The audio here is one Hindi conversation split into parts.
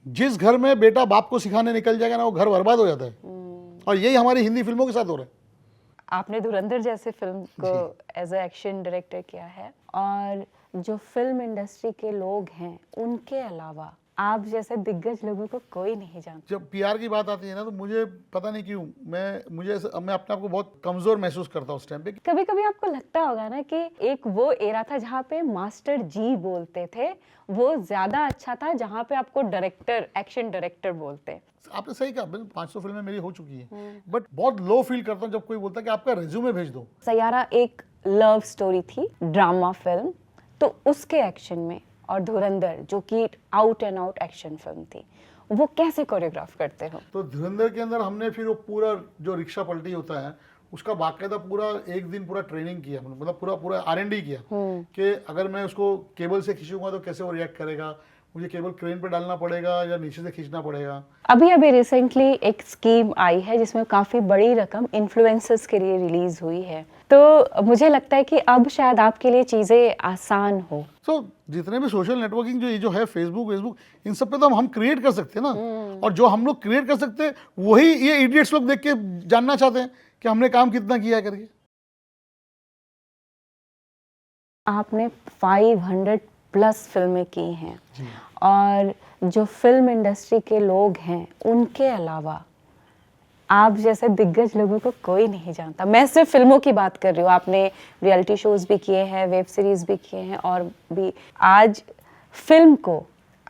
जिस घर में बेटा बाप को सिखाने निकल जाएगा ना, वो घर बर्बाद हो जाता है। और यही हमारी हिंदी फिल्मों के साथ हो रहा है। आपने धुरंधर जैसे फिल्म को एज ए एक्शन डायरेक्टर किया है, और जो फिल्म इंडस्ट्री के लोग हैं उनके अलावा आप जैसे दिग्गज लोगों को कोई नहीं जानता। जब पीआर की बात आती है ना, तो मुझे पता नहीं क्यों मैं अपने आप को बहुत कमजोर महसूस करता हूँ उस टाइम पे। कभी कभी आपको लगता होगा ना कि एक वो एरा था जहाँ पे मास्टर जी बोलते थे, वो ज्यादा अच्छा था जहाँ पे आपको डायरेक्टर, एक्शन डायरेक्टर बोलते। आपने सही कहा, 500 फिल्में मेरी हो चुकी है, बट बहुत लो फील करता हूँ जब कोई बोलता है कि आपका रिज्यूमे भेज दो। सैयारा एक लव स्टोरी थी, ड्रामा फिल्म, तो उसके एक्शन में, और धुरंधर जो कि out and out action film थी, वो कैसे कोरियोग्राफ करते हो? तो धुरंधर के अंदर हमने फिर वो पूरा जो रिक्शा पलटी होता है उसका बाकायदा पूरा एक दिन पूरा ट्रेनिंग किया, मतलब पूरा R&D किया कि अगर मैं उसको केबल से खींचूंगा तो कैसे वो रिएक्ट करेगा, मुझे केबल क्रेन पे डालना पड़ेगा या नीचे से खींचना पड़ेगा। अभी रिसेंटली एक स्कीम आई है जिसमें काफी बड़ी रकम इन्फ्लुएंसर्स के लिए रिलीज हुई है, तो मुझे लगता है कि अब शायद आपके लिए चीजें आसान हो। जितने भी सोशल नेटवर्किंग जो है, फेसबुक, इन सब पे तो हम क्रिएट कर सकते हैं ना, और जो हम लोग क्रिएट कर सकते हैं वही ये इडियट्स लोग देख के जानना चाहते हैं कि हमने काम कितना किया करके। आपने 500 प्लस फिल्में की हैं, और जो फिल्म इंडस्ट्री के लोग हैं उनके अलावा आप जैसे दिग्गज लोगों को कोई नहीं जानता। मैं सिर्फ फिल्मों की बात कर रही हूँ, आपने रियलिटी शोज भी किए हैं, वेब सीरीज भी किए हैं, और भी आज फिल्म को,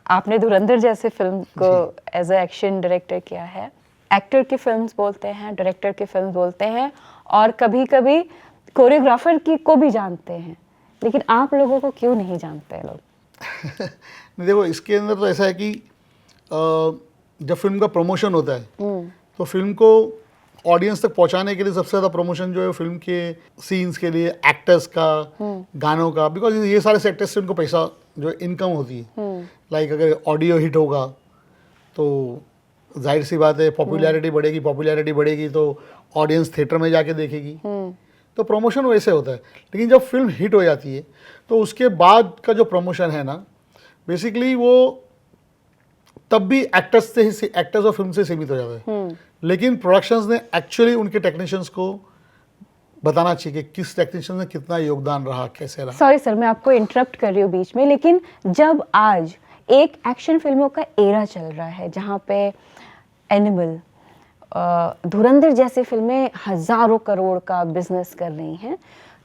आपने धुरंधर जैसे फिल्म को एज ए एक्शन डायरेक्टर किया है। एक्टर की फिल्म्स बोलते हैं, डायरेक्टर की फिल्म बोलते हैं, और कभी कभी कोरियोग्राफर की को भी जानते हैं, लेकिन आप लोगों को क्यों नहीं जानते लोग? नहीं, देखो इसके अंदर तो ऐसा है कि जब फिल्म का प्रमोशन होता है तो फिल्म को ऑडियंस तक पहुंचाने के लिए सबसे ज़्यादा प्रमोशन जो है फिल्म के सीन्स के लिए, एक्टर्स का, गानों का, बिकॉज ये सारे सेक्टर्स से उनको पैसा जो इनकम होती है। लाइक अगर ऑडियो हिट होगा तो जाहिर सी बात है पॉपुलैरिटी बढ़ेगी तो ऑडियंस थिएटर में जाके देखेगी, तो प्रमोशन वैसे होता है। लेकिन जब फिल्म हिट हो जाती है तो उसके बाद का जो प्रमोशन है ना, बेसिकली वो तब भी एक्टर्स और फिल्म से सीमित हो जाता है। लेकिन प्रोडक्शंस ने एक्चुअली उनके टेक्नीशियंस को बताना चाहिए कि किस टेक्नीशियन ने कितना योगदान रहा, कैसे रहा। सॉरी सर, मैं आपको इंटरप्ट कर रही हूँ बीच में, लेकिन जब आज एक एक्शन फिल्मों का एरा चल रहा है जहाँ पे एनिमल, धुरंधर जैसी फिल्में हजारों करोड़ का बिजनेस कर रही हैं,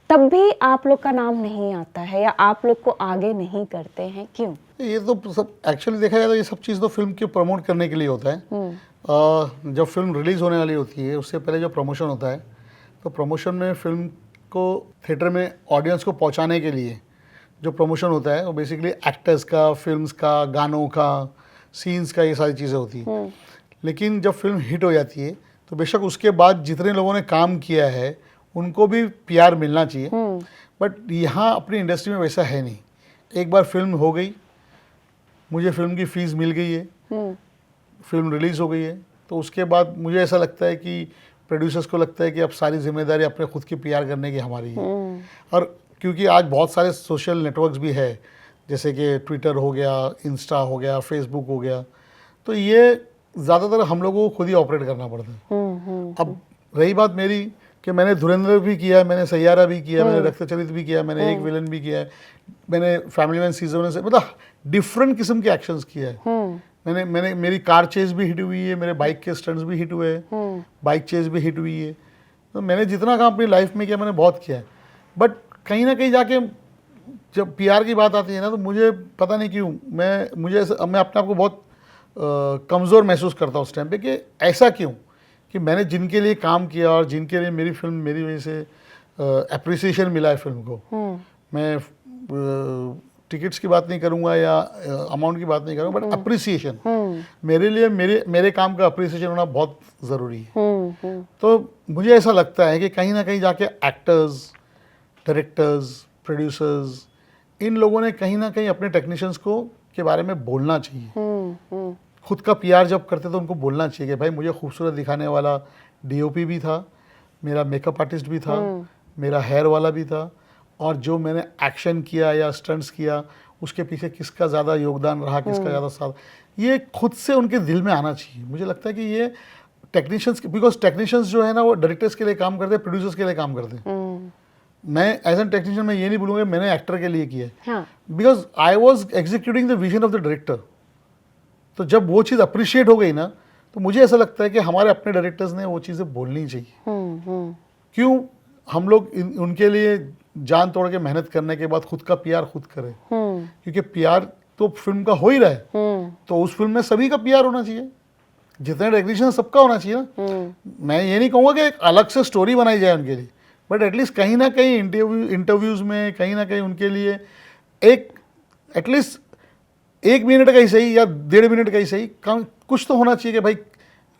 तब भी आप लोग का नाम नहीं आता है या आप लोग को आगे नहीं करते हैं, क्यों? ये तो सब एक्चुअली देखा जाए तो ये सब चीज़ तो फिल्म के प्रमोट करने के लिए होता है। जब फिल्म रिलीज होने वाली होती है उससे पहले जो प्रमोशन होता है, तो प्रमोशन में फिल्म को थिएटर में ऑडियंस को पहुंचाने के लिए जो प्रमोशन होता है वो बेसिकली एक्टर्स का, फिल्म्स का, गानों का, सीन्स का, ये सारी चीज़ें होती हैं। लेकिन जब फिल्म हिट हो जाती है तो बेशक उसके बाद जितने लोगों ने काम किया है उनको भी पीआर मिलना चाहिए, बट यहाँ अपनी इंडस्ट्री में वैसा है नहीं। एक बार फिल्म हो गई, मुझे फिल्म की फीस मिल गई है, फिल्म रिलीज़ हो गई है, तो उसके बाद मुझे ऐसा लगता है कि प्रोड्यूसर्स को लगता है कि अब सारी जिम्मेदारी अपने खुद की पीआर करने की हमारी है। और क्योंकि आज बहुत सारे सोशल नेटवर्क्स भी है, जैसे कि ट्विटर हो गया, इंस्टा हो गया, फेसबुक हो गया, तो ये ज़्यादातर हम लोगों को खुद ही ऑपरेट करना पड़ता है। अब रही बात मेरी कि मैंने धुरंधर भी किया है, मैंने सैयारा भी किया, मैंने रक्तचरित भी किया, मैंने एक विलन भी किया है, मैंने फैमिली मैन सीजन से, मतलब डिफरेंट किस्म के एक्शंस किया है। मैंने मेरी कार चेज भी हिट हुई है, मेरे बाइक के स्टंट्स भी हिट हुए हैं, बाइक चेज भी हिट हुई है। तो मैंने जितना काम अपनी लाइफ में किया मैंने बहुत किया है, बट कहीं ना कहीं जाके जब पीआर की बात आती है ना, तो मुझे पता नहीं क्यों मैं अपने आप को बहुत कमज़ोर महसूस करता हूँ उस टाइम पे कि ऐसा क्यों, कि मैंने जिनके लिए काम किया और जिनके लिए मेरी फिल्म, मेरी वजह से अप्रिसिएशन मिला है फिल्म को। मैं टिकट्स की बात नहीं करूंगा या अमाउंट की बात नहीं करूंगा, बट अप्रिसिएशन मेरे लिए, मेरे काम का अप्रिसिएशन होना बहुत ज़रूरी है। तो मुझे ऐसा लगता है कि कहीं ना कहीं जाके एक्टर्स, डायरेक्टर्स, प्रोड्यूसर्स, इन लोगों ने कहीं ना कहीं अपने टेक्नीशियंस को के बारे में बोलना चाहिए। खुद का पीआर जब करते तो उनको बोलना चाहिए कि भाई मुझे खूबसूरत दिखाने वाला डीओपी भी था, मेरा मेकअप आर्टिस्ट भी था, मेरा हेयर वाला भी था, और जो मैंने एक्शन किया या स्टंट्स किया उसके पीछे किसका ज़्यादा योगदान रहा, किसका ज़्यादा साथ, ये खुद से उनके दिल में आना चाहिए। मुझे लगता है कि ये टेक्नीशियंस, बिकॉज टेक्नीशियंस जो है ना वो डायरेक्टर्स के लिए काम करते हैं, प्रोड्यूसर्स के लिए काम करते हैं। मैं एज एन टेक्नीशियन मैं ये नहीं बोलूँगा मैंने एक्टर के लिए किया है, because I was executing the vision of the director. तो जब वो चीज़ अप्रिशिएट हो गई ना, तो मुझे ऐसा लगता है कि हमारे अपने डायरेक्टर्स ने वो चीज़ें बोलनी चाहिए। क्यों हम लोग उनके लिए जान तोड़ के मेहनत करने के बाद खुद का पीआर खुद करें? क्योंकि पीआर तो फिल्म का हो ही रहा है, तो उस फिल्म में सभी का पीआर होना चाहिए, जितने टेक्नीशियन सबका होना चाहिए ना। मैं ये नहीं कहूँगा कि एक अलग से स्टोरी बनाई जाए उनके लिए, बट एटलीस्ट कहीं ना कहीं इंटरव्यूज़ में कहीं ना कहीं उनके लिए एक एटलीस्ट 1 मिनट का ही सही या 1.5 मिनट का ही सही कुछ तो होना चाहिए कि भाई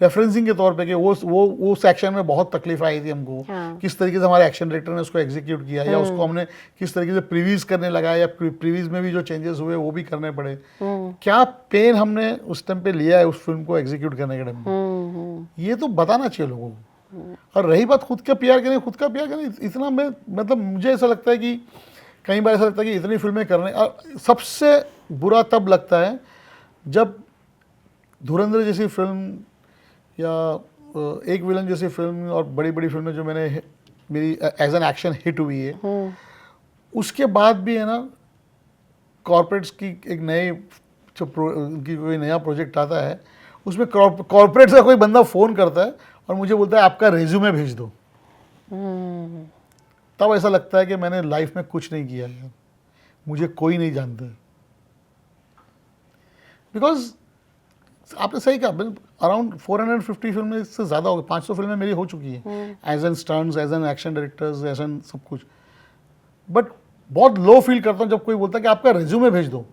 रेफरेंसिंग के तौर पे कि वो उस एक्शन में बहुत तकलीफ आई थी हमको, किस तरीके से हमारे एक्शन डायरेक्टर ने उसको एग्जीक्यूट किया, या उसको हमने किस तरीके से प्रीव्यूज करने लगा, या प्रीव्यूज में भी जो चेंजेस हुए वो भी करने पड़े, क्या पेन हमने उस टाइम पे लिया है उस फिल्म को एग्जीक्यूट करने के टाइम में, ये तो बताना चाहिए लोगों को। और रही बात खुद का पीआर करने, खुद का पीआर करने इतना मैं मतलब मुझे ऐसा लगता है कि कई बार ऐसा लगता है कि इतनी फिल्में करने, और सबसे बुरा तब लगता है जब धुरंधर जैसी फिल्म या एक विलन जैसी फिल्म और बड़ी बड़ी फिल्में जो मैंने मेरी एज एन एक्शन हिट हुई है, उसके बाद भी है ना कॉर्पोरेट्स की एक नई जो उनकी कोई नया प्रोजेक्ट आता है, उसमें कॉर्पोरेट से कोई बंदा फ़ोन करता है और मुझे बोलता है आपका रेज्यूमे भेज दो। तब ऐसा लगता है कि मैंने लाइफ में कुछ नहीं किया यार, मुझे कोई नहीं जानता। बिकॉज आपने सही कहा, अराउंड 450 फिल्में से ज़्यादा हो गई, 500 फिल्में मेरी हो चुकी हैं as an stunts, as an action directors, as an सब कुछ। बट बहुत लो फील करता हूँ जब कोई बोलता है कि आपका रेज्यूमे भेज दो।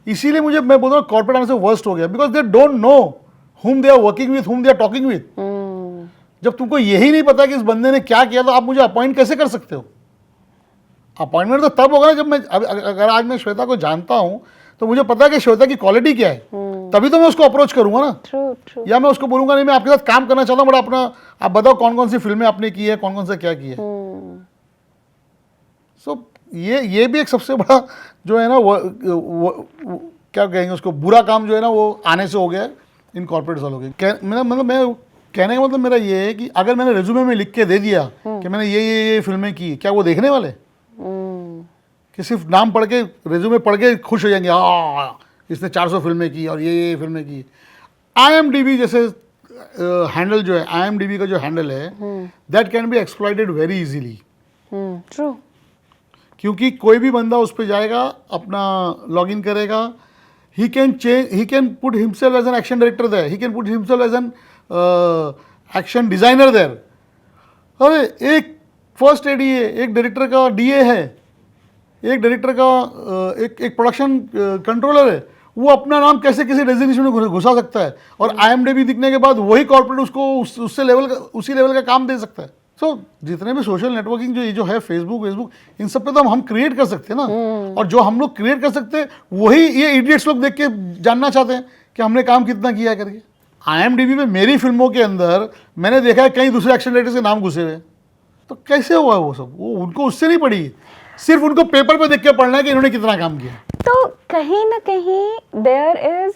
इसीलिए मुझे मैं बोल रहा हूँ कॉर्पोरेट आने से वर्स्ट हो गया, because they don't know whom they are working with, whom they are talking with। जब तुमको यही नहीं पता कि इस बंदे ने क्या किया, तो आप मुझे अपॉइंट कैसे कर सकते हो? अपॉइंटमेंट तो तब होगा ना जब मैं, अगर आज मैं श्वेता को जानता हूँ तो मुझे पता है कि श्वेता की क्वालिटी क्या है, तभी तो मैं उसको अप्रोच करूंगा ना। True. या मैं उसको बोलूंगा नहीं मैं आपके साथ काम करना चाहता हूँ, बड़ा अपना आप बताओ कौन कौन सी फिल्में आपने की है, कौन कौन सा क्या किया है। सो ये भी एक सबसे बड़ा जो है ना वो क्या कहेंगे उसको, बुरा काम जो है ना वो आने से हो गया है इन कॉर्पोरेट्स वालों के। मैं कहने का मतलब मेरा ये है कि अगर मैंने रेज्यूमे में लिख के दे दिया कि मैंने ये फिल्में की, क्या वो देखने वाले? कि सिर्फ नाम पढ़ के, रेज्यूमे पढ़ के खुश हो जाएंगे, इसने 400 फिल्में की और ये फिल्में की। IMDb जैसे हैंडल जो है, IMDb का जो हैंडल है, that can be exploited very easily. True. क्योंकि कोई भी बंदा उस पर जाएगा, अपना लॉगिन करेगा, he can put himself as an action director there, he can put himself as an action designer there। अरे एक फर्स्ट एडी है, एक डायरेक्टर का DA है, एक डायरेक्टर का एक प्रोडक्शन कंट्रोलर है, वो अपना नाम कैसे किसी डेजिग्नेशन में घुसा सकता है, और IMDb दिखने के बाद वही कॉर्पोरेट उसको उसी लेवल का काम दे सकता है। सो जितने भी सोशल नेटवर्किंग जो है, फेसबुक इन सब पे तो हम क्रिएट कर सकते हैं ना, और जो हम लोग क्रिएट कर सकते हैं वही ये इडियट्स लोग देख के जानना चाहते हैं कि हमने काम कितना किया है करके। IMDb में मेरी फिल्मों के अंदर मैंने देखा है कई दूसरे एक्शन डायरेक्टर्स के नाम घुसे हुए, तो कैसे हुआ वो सब? वो उनको उससे नहीं पड़ी, सिर्फ उनको पेपर पे देख के पढ़ना है कि इन्होंने कितना काम किया। तो कहीं ना कहीं there is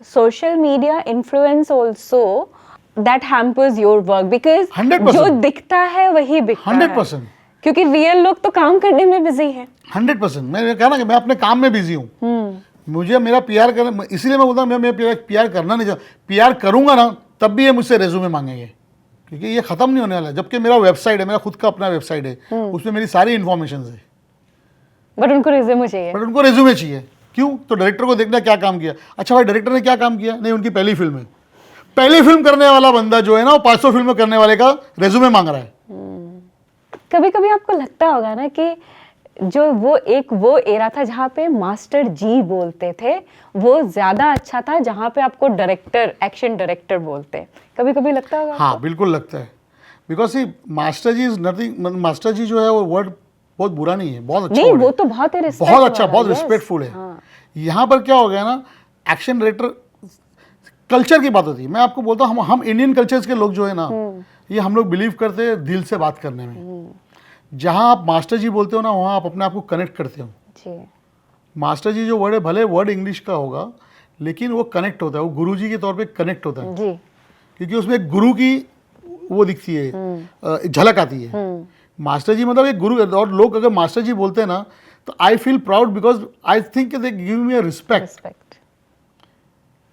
social media influence also that hampers your work, because 100%। जो दिखता है वही बिकता 100%। है, क्योंकि रियल लोग तो काम करने में बिजी है। 100%। मैं कहा ना कि मैं अपने काम में बिजी हूँ, मुझे मेरा PR करना, इसीलिए मैं बोलता हूँ मैं PR करना नहीं चाहता। PR करूँगा ना तब भी ये मुझसे रेज्यूमे मांगेंगे, क्योंकि ये ख़त्म नहीं होने वाला है। जबकि मेरा वेबसाइट है, मेरा खुद का अपना वेबसाइट है, उसमें मेरी सारी इन्फॉर्मेशन है, बट उनको रेज्यूमे चाहिए। बट उनको रेज्यूमे चाहिए। क्यों? तो डायरेक्टर को देखना क्या काम किया। अच्छा भाई डायरेक्टर ने क्या काम किया? नहीं, उनकी पहली फिल्म है। पहली फिल्म करने वाला बंदा जो है ना वो 500 फिल्में करने वाले का रेज्यूमे मांग रहा है। कभी कभी आपको लगता होगा ना कि जो वो एरा था जहाँ पे मास्टर जी बोलते थे, वो ज्यादा अच्छा था जहाँ पे आपको डायरेक्टर, एक्शन डायरेक्टर बोलते। कभी कभी लगता होगा? हाँ बिल्कुल लगता है, because master ji is nothing. Master ji जो है वो वर्ड बहुत बुरा नहीं है, बहुत अच्छा नहीं, word वो है। तो बहुत ही बहुत अच्छा, बहुत yes। रिस्पेक्टफुल है। हाँ। यहाँ पर क्या हो गया ना, एक्शन डायरेक्टर कल्चर की बात होती है। मैं आपको बोलता हूँ हम इंडियन कल्चर्स के लोग जो है ना, ये हम लोग बिलीव करते हैं दिल से बात करने में। जहाँ आप मास्टर जी बोलते हो ना, वहाँ आप अपने आप को कनेक्ट करते हो। जी। मास्टर जी जो वर्ड है, भले वर्ड इंग्लिश का होगा, लेकिन वो कनेक्ट होता है, वो गुरुजी के तौर पे कनेक्ट होता है, जी। क्योंकि उसमें एक गुरु की वो दिखती है, झलक आती है। मास्टर जी मतलब एक गुरु, और लोग अगर मास्टर जी बोलते हैं ना तो I feel proud because I think they give me a respect. Respect.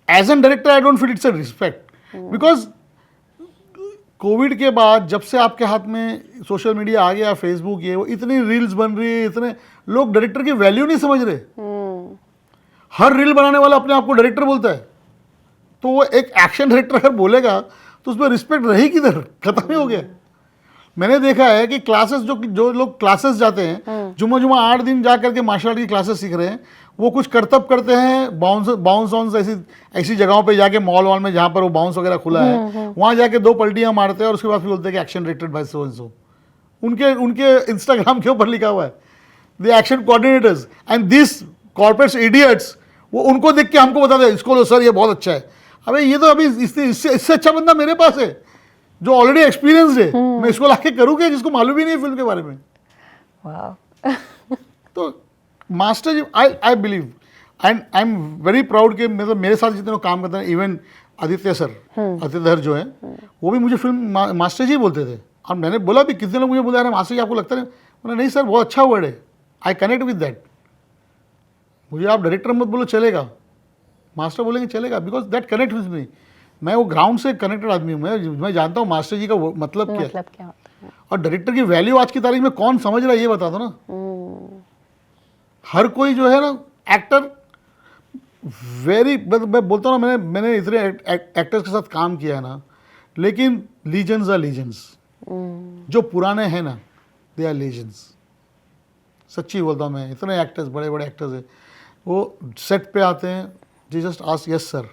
As an director I don't feel it's a respect, because covid के बाद जब से आपके हाथ में सोशल मीडिया आ गया, फेसबुक, ये वो, इतनी रील्स बन रही है, इतने लोग डायरेक्टर की वैल्यू नहीं समझ रहे। हर रील बनाने वाला अपने आप को डायरेक्टर बोलता है, तो वो एक एक्शन डायरेक्टर अगर बोलेगा तो उसमें रिस्पेक्ट रही किधर, खत्म ही हो गया। मैंने देखा है कि क्लासेस जो लोग क्लासेस जाते हैं, जुम्मा 8 दिन जा करके मार्शल आर्ट की क्लासेस सीख रहे हैं, वो कुछ करतब करते हैं, बाउंस ऐसी जगहों पे जाके, मॉल वॉल में जहाँ पर वो बाउंस वगैरह खुला है, वहाँ जाके 2 पलटियाँ मारते हैं और उसके बाद फिर बोलते हैं कि action directed by so and so. उनके इंस्टाग्राम के ऊपर लिखा हुआ है the action coordinators and this corporates idiots. वो उनको देख के हमको बताते हैं इसको लो सर, ये बहुत अच्छा है। अबे ये तो अभी इससे अच्छा बंदा मेरे पास है जो ऑलरेडी एक्सपीरियंस्ड है, मैं इसको लाके करूँ क्या जिसको मालूम ही नहीं है फिल्म के बारे में। वाह। तो master ji, I believe and I am very proud कि मतलब मेरे साथ जितने लोग काम करते हैं, इवन आदित्य सर, आदित्य धर जो है, वो भी मुझे फिल्म मास्टर जी बोलते थे। और मैंने बोला भी, कितने लोग मुझे बोला अरे मास्टर जी आपको लगता है, मैंने नहीं सर बहुत अच्छा वर्ड है, आई कनेक्ट विद दैट। मुझे आप डायरेक्टर मत बोलो चलेगा, मास्टर बोलेंगे चलेगा, because that connect with me. मैं वो ग्राउंड से कनेक्टेड आदमी हूँ, मैं जानता हूँ मास्टर जी का मतलब क्या है। मतलब क्या होता है? और डायरेक्टर की वैल्यू आज की तारीख में कौन समझ रहा है ये बता दो ना। हर कोई जो है ना एक्टर मैं बोलता हूँ ना, मैंने इतने एक्टर्स के साथ काम किया है ना, लेकिन लीजेंड्स आर लीजेंड्स। जो पुराने हैं ना, दे आर लीजेंड्स। सच्ची बोलता हूँ मैं, इतने एक्टर्स, बड़े बड़े एक्टर्स हैं, वो सेट पे आते हैं, जी जस्ट आस्क यस सर।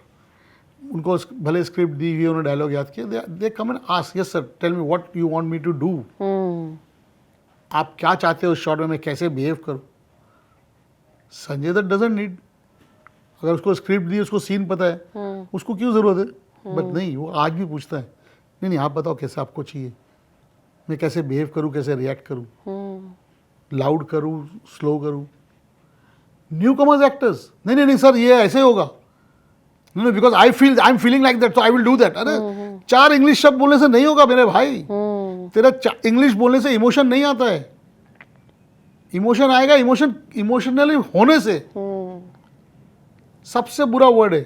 उनको भले स्क्रिप्ट दी हुई, उन्होंने डायलॉग याद किया, they come and ask yes sir tell me what you want me to do. आप क्या चाहते हो उस शॉट में मैं कैसे बिहेव करूँ। संजय दत्त डजंट नीड, अगर उसको स्क्रिप्ट दी, उसको सीन पता है, उसको क्यों ज़रूरत है। बट नहीं, वो आज भी पूछता है नहीं आप बताओ कैसे आपको चाहिए, मैं कैसे बिहेव करूँ, कैसे रिएक्ट करूँ, लाउड करूँ, स्लो करूँ। न्यू कमर्स एक्टर्स नहीं सर ये ऐसे होगा, नहीं because I am feeling like that, so I will do that. अरे 4 इंग्लिश शब्द बोलने से नहीं होगा मेरे भाई। तेरा इंग्लिश बोलने से इमोशन नहीं आता है, इमोशन आएगा इमोशनली होने से। सबसे बुरा वर्ड है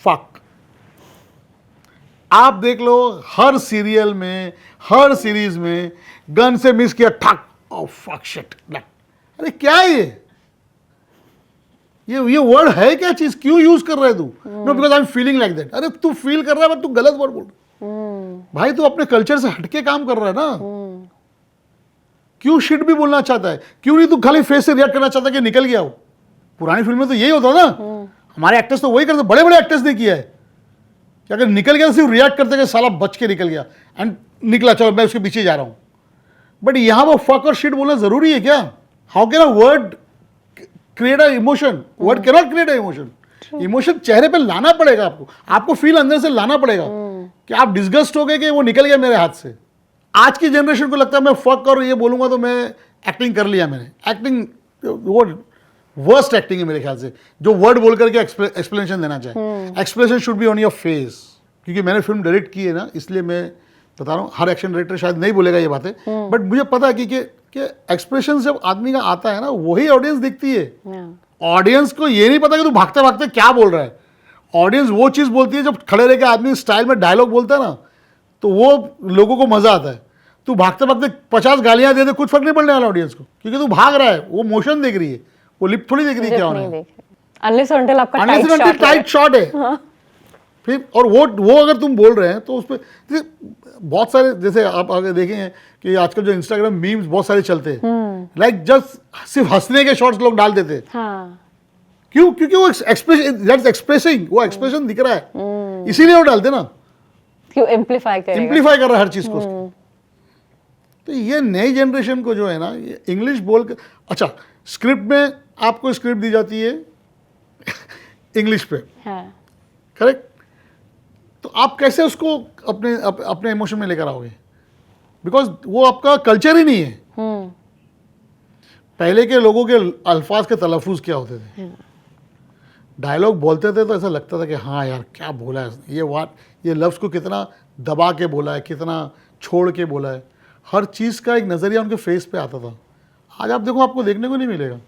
फक। आप देख लो हर सीरियल में, हर सीरीज में गन से मिस किया, ठक, ओ फक शिट। अरे क्या है ये वर्ड है क्या चीज, क्यों यूज कर रहा है तू। No because I am feeling like that. अरे तू फील कर रहा है बट तू गलत वर्ड बोल भाई, तू अपने कल्चर से हटके काम कर रहा है ना। क्यों शिट भी बोलना चाहता है, क्यों नहीं तू खाली फेस से रिएक्ट करना चाहता है कि निकल गया हो। पुरानी फिल्म में तो यही होता ना, हमारे एक्टर्स तो वही करते, बड़े बड़े एक्टर्स ने किया है कि अगर निकल गया तो सिर्फ रिएक्ट करते कि साला बच के निकल गया एंड निकला, चलो मैं उसके पीछे जा रहा हूं। बट यहां वो फक और शिट बोलना जरूरी है क्या। How can a word create a emotion, word can not create a emotion. Emotion चेहरे पे लाना पड़ेगा आपको फील अंदर से लाना पड़ेगा कि आप डिस्गस्ट हो गए कि वो निकल गया मेरे हाथ से। आज की जनरेशन को लगता है मैं फक और ये बोलूंगा तो मैं एक्टिंग कर लिया मैंने। एक्टिंग वो वर्स्ट एक्टिंग है मेरे ख्याल से, जो वर्ड बोल करके एक्सप्लेनेशन देना चाहे। Explanation should be on your face. क्योंकि मैंने फिल्म डायरेक्ट की है ना, इसलिए मैं बता रहा हूँ। हर एक्शन डायरेक्टर शायद नहीं बोलेगा ये बातें, बट मुझे पता है कि एक्सप्रेशन जब आदमी का आता है ना, वही ऑडियंस दिखती है। ऑडियंस को ये नहीं पता कि तू भागते भागते क्या बोल रहा है। ऑडियंस वो चीज़ बोलती है जब खड़े रह के आदमी स्टाइल में डायलॉग बोलता है ना, तो वो लोगों को मजा आता है। तू भागते भागते 50 गालियां दे दे, कुछ फर्क नहीं पड़ने वाला ऑडियंस को, क्योंकि तू भाग रहा है, वो मोशन देख रही है, वो लिप थोड़ी देख रही है क्या होना है। अनलेस अनटिल आपका टाइट शॉट है। फिर और वो अगर तुम बोल रहे हैं तो उस पर बहुत सारे, जैसे आप आगे देखेंगे कि आजकल जो इंस्टाग्राम मीम्स बहुत सारे चलते हैं, लाइक जस्ट सिर्फ हंसने के शॉट्स लोग डाल देते हैं। क्यों? क्योंकि वो एक्सप्रेसिंग, वो एक्सप्रेशन दिख रहा है, इसीलिए वो डालते ना, क्यों एम्प्लीफाई कर रहा है हर चीज को। तो ये नई जनरेशन को जो है ना, ये इंग्लिश बोल कर, अच्छा स्क्रिप्ट में आपको स्क्रिप्ट दी जाती है इंग्लिश पे, करेक्ट, तो आप कैसे उसको अपने इमोशन में लेकर आओगे, बिकॉज वो आपका कल्चर ही नहीं है। पहले के लोगों के अल्फाज के तलफ़ुज़ क्या होते थे, डायलॉग बोलते थे तो ऐसा लगता था कि हाँ यार क्या बोला है इसने, ये लफ्ज़ को कितना दबा के बोला है, कितना छोड़ के बोला है, हर चीज़ का एक नज़रिया उनके फेस पे आता था। आज आप देखो आपको देखने को नहीं मिलेगा।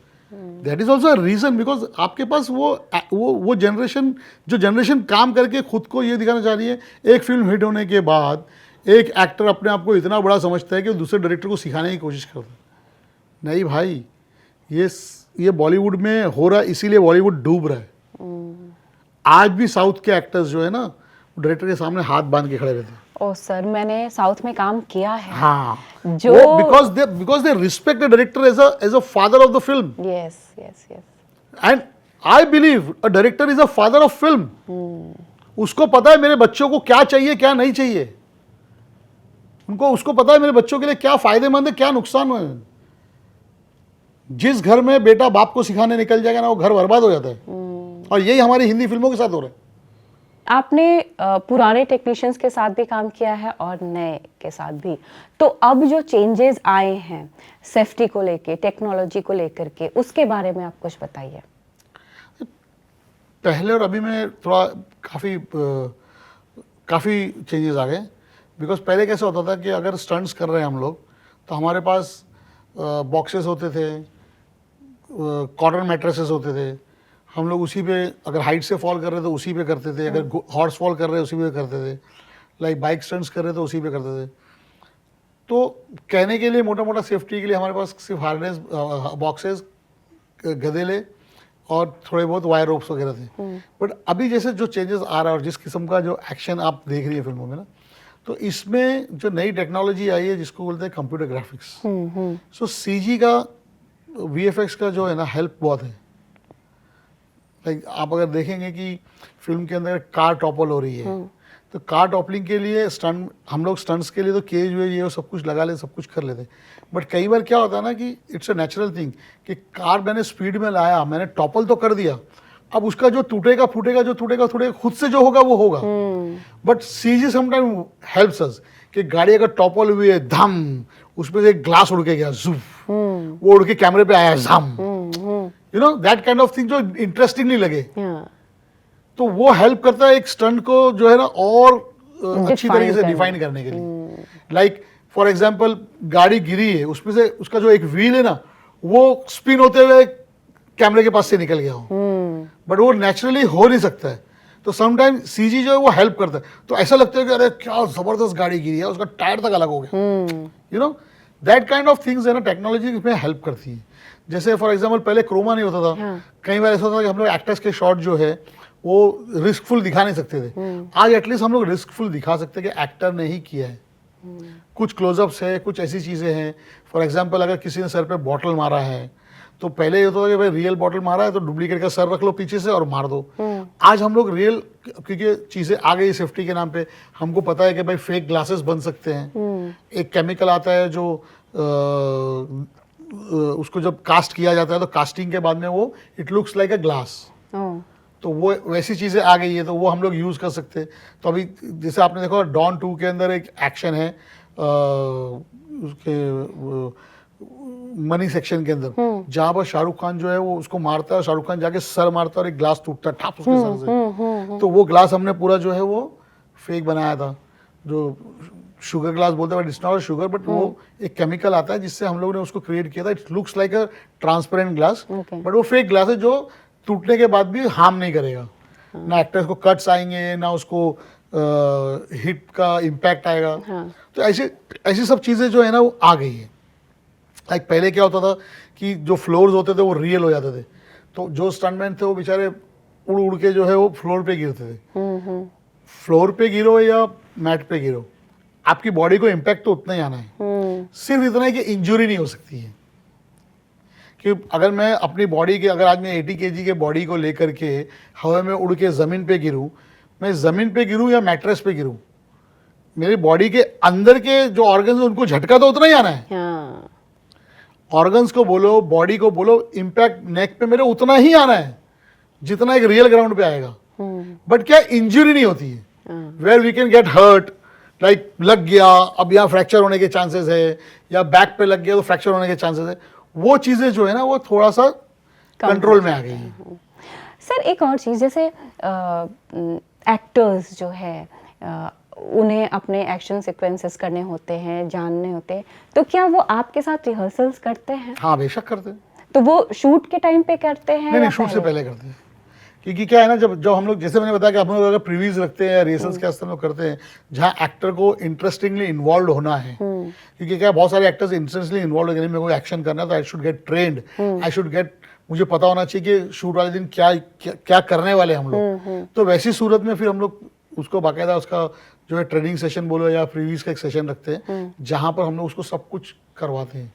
That is also a reason, because आपके पास वो जनरेशन काम करके खुद को ये दिखाना चाह रही है। एक फिल्म हिट होने के बाद एक एक्टर अपने आप को इतना बड़ा समझता है कि वो दूसरे डायरेक्टर को सिखाने की कोशिश करता है। नहीं भाई, ये बॉलीवुड में हो रहा है, इसीलिए बॉलीवुड डूब रहा है। आज भी साउथ के एक्टर्स जो है ना, डायरेक्टर के सामने हाथ बांध के खड़े रहते हैं। ओ सर, मैंने साउथ में काम किया है। हाँ, जो because they respect the director as a father of the film. Yes yes yes. And I believe a director is a father of film. उसको पता है मेरे बच्चों को क्या चाहिए क्या नहीं चाहिए, उसको पता है मेरे बच्चों के लिए क्या फायदेमंद है क्या नुकसान है। जिस घर में बेटा बाप को सिखाने निकल जाएगा ना, वो घर बर्बाद हो जाता है। और यही हमारी हिंदी फिल्मों के साथ हो रहा है। आपने पुराने टेक्नीशियंस के साथ भी काम किया है और नए के साथ भी, तो अब जो चेंजेस आए हैं सेफ्टी को लेके, टेक्नोलॉजी को लेकर के, उसके बारे में आप कुछ बताइए। पहले और अभी में थोड़ा काफ़ी चेंजेस आ गए। बिकॉज पहले कैसे होता था कि अगर स्टंट्स कर रहे हैं हम लोग, तो हमारे पास बॉक्सेस होते थे, कॉटन मैट्रेसेस होते थे, हम लोग उसी पे, अगर हाइट से फॉल कर रहे तो उसी पे करते थे, अगर हॉर्स फॉल कर रहे उसी पे करते थे, लाइक बाइक स्टंट्स कर रहे तो उसी पे करते थे। तो कहने के लिए मोटा मोटा सेफ्टी के लिए हमारे पास सिर्फ हार्नेस, बॉक्सेस, गदेले और थोड़े बहुत वायर रोप्स वगैरह थे। बट अभी जैसे जो चेंजेस आ रहा है और जिस किस्म का जो एक्शन आप देख रही है फिल्मों में ना, तो इसमें जो नई टेक्नोलॉजी आई है जिसको बोलते हैं कंप्यूटर ग्राफिक्स, सो सीजी का, वीएफएक्स का जो है ना, हेल्प बहुत है। लाइक आप अगर देखेंगे कि फिल्म के अंदर कार टॉपल हो रही है, तो कार टॉपलिंग के लिए हम लोग स्टंट्स के लिए तो केज वेज ये सब कुछ लगा ले, सब कुछ कर लेते। बट कई बार क्या होता है ना कि इट्स अ नेचुरल थिंग कि कार मैंने स्पीड में लाया, मैंने टॉपल तो कर दिया, अब उसका जो टूटेगा फूटेगा, जो टूटेगा खुद से जो होगा वो होगा। But CG sometime helps us कि गाड़ी अगर टॉपल हुई है, धम, उसमें से एक ग्लास उड़ के गया, जूफ, वो उड़ के कैमरे पे आया, झम, you know that kind of thing जो इंटरेस्टिंग नहीं लगे। तो वो हेल्प करता है एक स्टंट को जो है ना और अच्छी तरीके से डिफाइन करने के लिए। लाइक फॉर एग्जांपल गाड़ी गिरी है, उसमें से उसका जो एक व्हील है ना, वो स्पिन होते हुए कैमरे के पास से निकल गया हो, बट वो नेचुरली हो नहीं सकता है। तो समटाइम सीजी जो है वो हेल्प करता है। तो ऐसा लगता है कि अरे क्या जबरदस्त गाड़ी गिरी है, उसका टायर तक अलग हो गया, you know that kind of things है ना, टेक्नोलॉजी में हेल्प करती है। जैसे फॉर एग्जांपल पहले क्रोमा नहीं होता था, कई बार ऐसा होता था कि हम लोग एक्टर्स के शॉट जो है वो रिस्कफुल दिखा नहीं सकते थे। आज एटलीस्ट हम लोग रिस्कफुल दिखा सकते हैं कि एक्टर ने ही किया है। कुछ क्लोजअप्स है, कुछ ऐसी चीज़ें हैं। फॉर एग्जांपल अगर किसी ने सर पे बॉटल मारा है, तो पहले ये होता था कि भाई रियल बॉटल मारा है तो डुप्लीकेट का सर रख लो पीछे से और मार दो। आज हम लोग रियल, क्योंकि चीज़ें आ गई सेफ्टी के नाम पे, हमको पता है कि भाई फेक ग्लासेस बन सकते हैं। एक केमिकल आता है जो उसको जब कास्ट किया जाता है तो कास्टिंग के बाद में वो it looks like a glass, तो वो वैसी चीज़ें आ गई है, तो वो हम लोग यूज़ कर सकते हैं। तो अभी जैसे आपने देखा डॉन 2 के अंदर एक एक्शन है उसके मनी सेक्शन के अंदर, जहाँ पर शाहरुख खान जो है वो उसको मारता है, शाहरुख खान जाके सर मारता है और एक ग्लास टूटता है ठाप उसके सर से। तो वो ग्लास हमने पूरा जो है वो फेक बनाया था, जो शुगर ग्लास बोलते हैं, but it's not sugar, but वो एक केमिकल आता है जिससे हम लोग ने उसको क्रिएट किया था। It looks like a transparent glass, but वो फेक ग्लास है जो टूटने के बाद भी हार्म नहीं करेगा। ना एक्टर्स को कट्स आएंगे, ना उसको हिट का इम्पैक्ट आएगा। तो ऐसी सब चीज़ें जो है ना वो आ गई है। लाइक पहले क्या होता था कि जो फ्लोर्स होते थे वो रियल हो जाते थे, तो जो स्टंटमैन थे वो बेचारे उड़ उड़ के जो है वो फ्लोर पे गिरते थे। फ्लोर पे गिरो या मैट पे गिरो, आपकी बॉडी को इम्पैक्ट तो उतना ही आना है। सिर्फ इतना है कि इंजरी नहीं हो सकती है। कि अगर मैं अपनी बॉडी के, अगर आज मैं 80 kg के बॉडी को लेकर के हवा में उड़ के ज़मीन पे गिरूँ, मैं ज़मीन पे गिरूँ या मैट्रेस पे गिरूँ, मेरी बॉडी के अंदर के जो ऑर्गन्स उनको झटका तो उतना ही आना है। ऑर्गन्स को बोलो, बॉडी को बोलो, इम्पैक्ट नेक पे मेरे उतना ही आना है जितना एक रियल ग्राउंड पे आएगा। बट क्या इंजरी नहीं होती है, where we can get hurt, like लग गया अब यहाँ फ्रैक्चर होने के चांसेस है, या बैक पे लग गया तो फ्रैक्चर होने के चांसेस है। वो चीज़ें जो है ना वो थोड़ा सा कंट्रोल में आ गई है। सर एक और चीज़, जैसे एक्टर्स जो है उन्हें अपने एक्शन सीक्वेंसेस करने होते हैं, जानने होते हैं, तो क्या वो आपके साथ रिहर्सल्स करते हैं? हाँ बेशक करते हैं। तो वो शूट के टाइम पे करते हैं नहीं या शूट से पहले करते हैं, क्योंकि क्या है ना, जब हम लोग, जैसे मैंने बताया कि हम लोग अगर प्रीव्यूज रखते हैं या रिहर्सल्स के वास्ते हम लोग करते हैं जहाँ एक्टर को इंटरेस्टिंगली इन्वॉल्व होना है, क्योंकि क्या बहुत सारे एक्टर्स इंटरेस्टिंगली इन्वॉल्व हो गए, मेरे को एक्शन करना है तो I should get trained, I should get, मुझे पता होना चाहिए कि शूट वाले दिन क्या क्या, क्या करने वाले हम लोग। तो वैसी सूरत में फिर हम लोग उसको बाकायदा उसका जो है ट्रेनिंग सेशन बोलो या प्रीव्यूज का एक सेशन रखते हैं जहाँ पर हम लोग उसको सब कुछ करवाते हैं।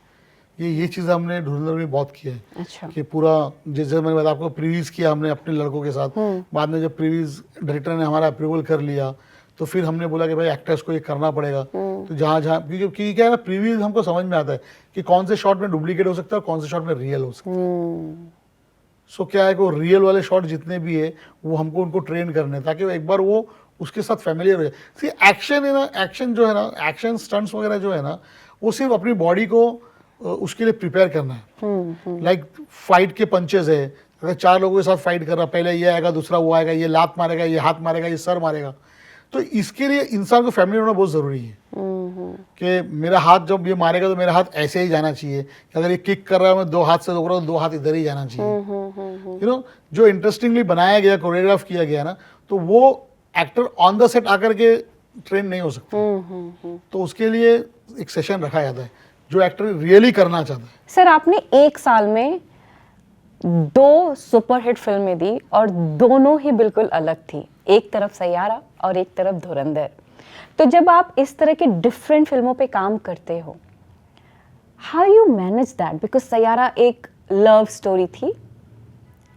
ये चीज़ हमने धुरंधर में बहुत किया है। अच्छा। कि पूरा, जैसे मैंने बताया आपको, प्रीव्यूज किया हमने अपने लड़कों के साथ, बाद में जब प्रीव्यूज डायरेक्टर ने हमारा अप्रूवल कर लिया तो फिर हमने बोला कि भाई एक्टर्स को ये करना पड़ेगा। तो जहाँ जहाँ, क्योंकि क्या है ना, प्रीव्यूज हमको समझ में आता है कि कौन से शॉट में डुप्लीकेट हो सकता है और कौन से शॉट में रियल हो सकता है। सो क्या है कि वो रियल वाले शॉट जितने भी है वो हमको उनको ट्रेन करने, ताकि वो एक बार वो उसके साथ फैमिलियर हो जाए। सी एक्शन है ना, एक्शन जो है ना, एक्शन स्टंट्स वगैरह जो है ना, वो सिर्फ अपनी बॉडी को उसके लिए प्रिपेयर करना है। लाइक फाइट के पंचेस है, अगर 4 लोगों के साथ फाइट कर रहा, पहले ये आएगा, दूसरा वो आएगा, ये लात मारेगा, ये हाथ मारेगा, ये सर मारेगा, तो इसके लिए इंसान को फैमिली होना बहुत ज़रूरी है। कि मेरा हाथ जब ये मारेगा तो मेरा हाथ ऐसे ही जाना चाहिए, कि अगर ये किक कर रहा है मैं 2 हाथ से रोक रहा हूँ, 2 हाथ इधर ही जाना चाहिए। यू नो, जो इंटरेस्टिंगली बनाया गया, कोरियोग्राफ किया गया ना, तो वो एक्टर ऑन द सेट आकर के ट्रेन नहीं हो सकता। तो उसके लिए एक सेशन रखा जाता है जो एक्टर रियली करना चाहता है। सर आपने 1 साल में 2 सुपरहिट फिल्में दी और दोनों ही बिल्कुल अलग थी, एक तरफ सैयारा और एक तरफ धुरंधर। तो जब आप इस तरह के डिफरेंट फिल्मों पे काम करते हो, how you manage that? Because Saiyaara एक लव स्टोरी थी,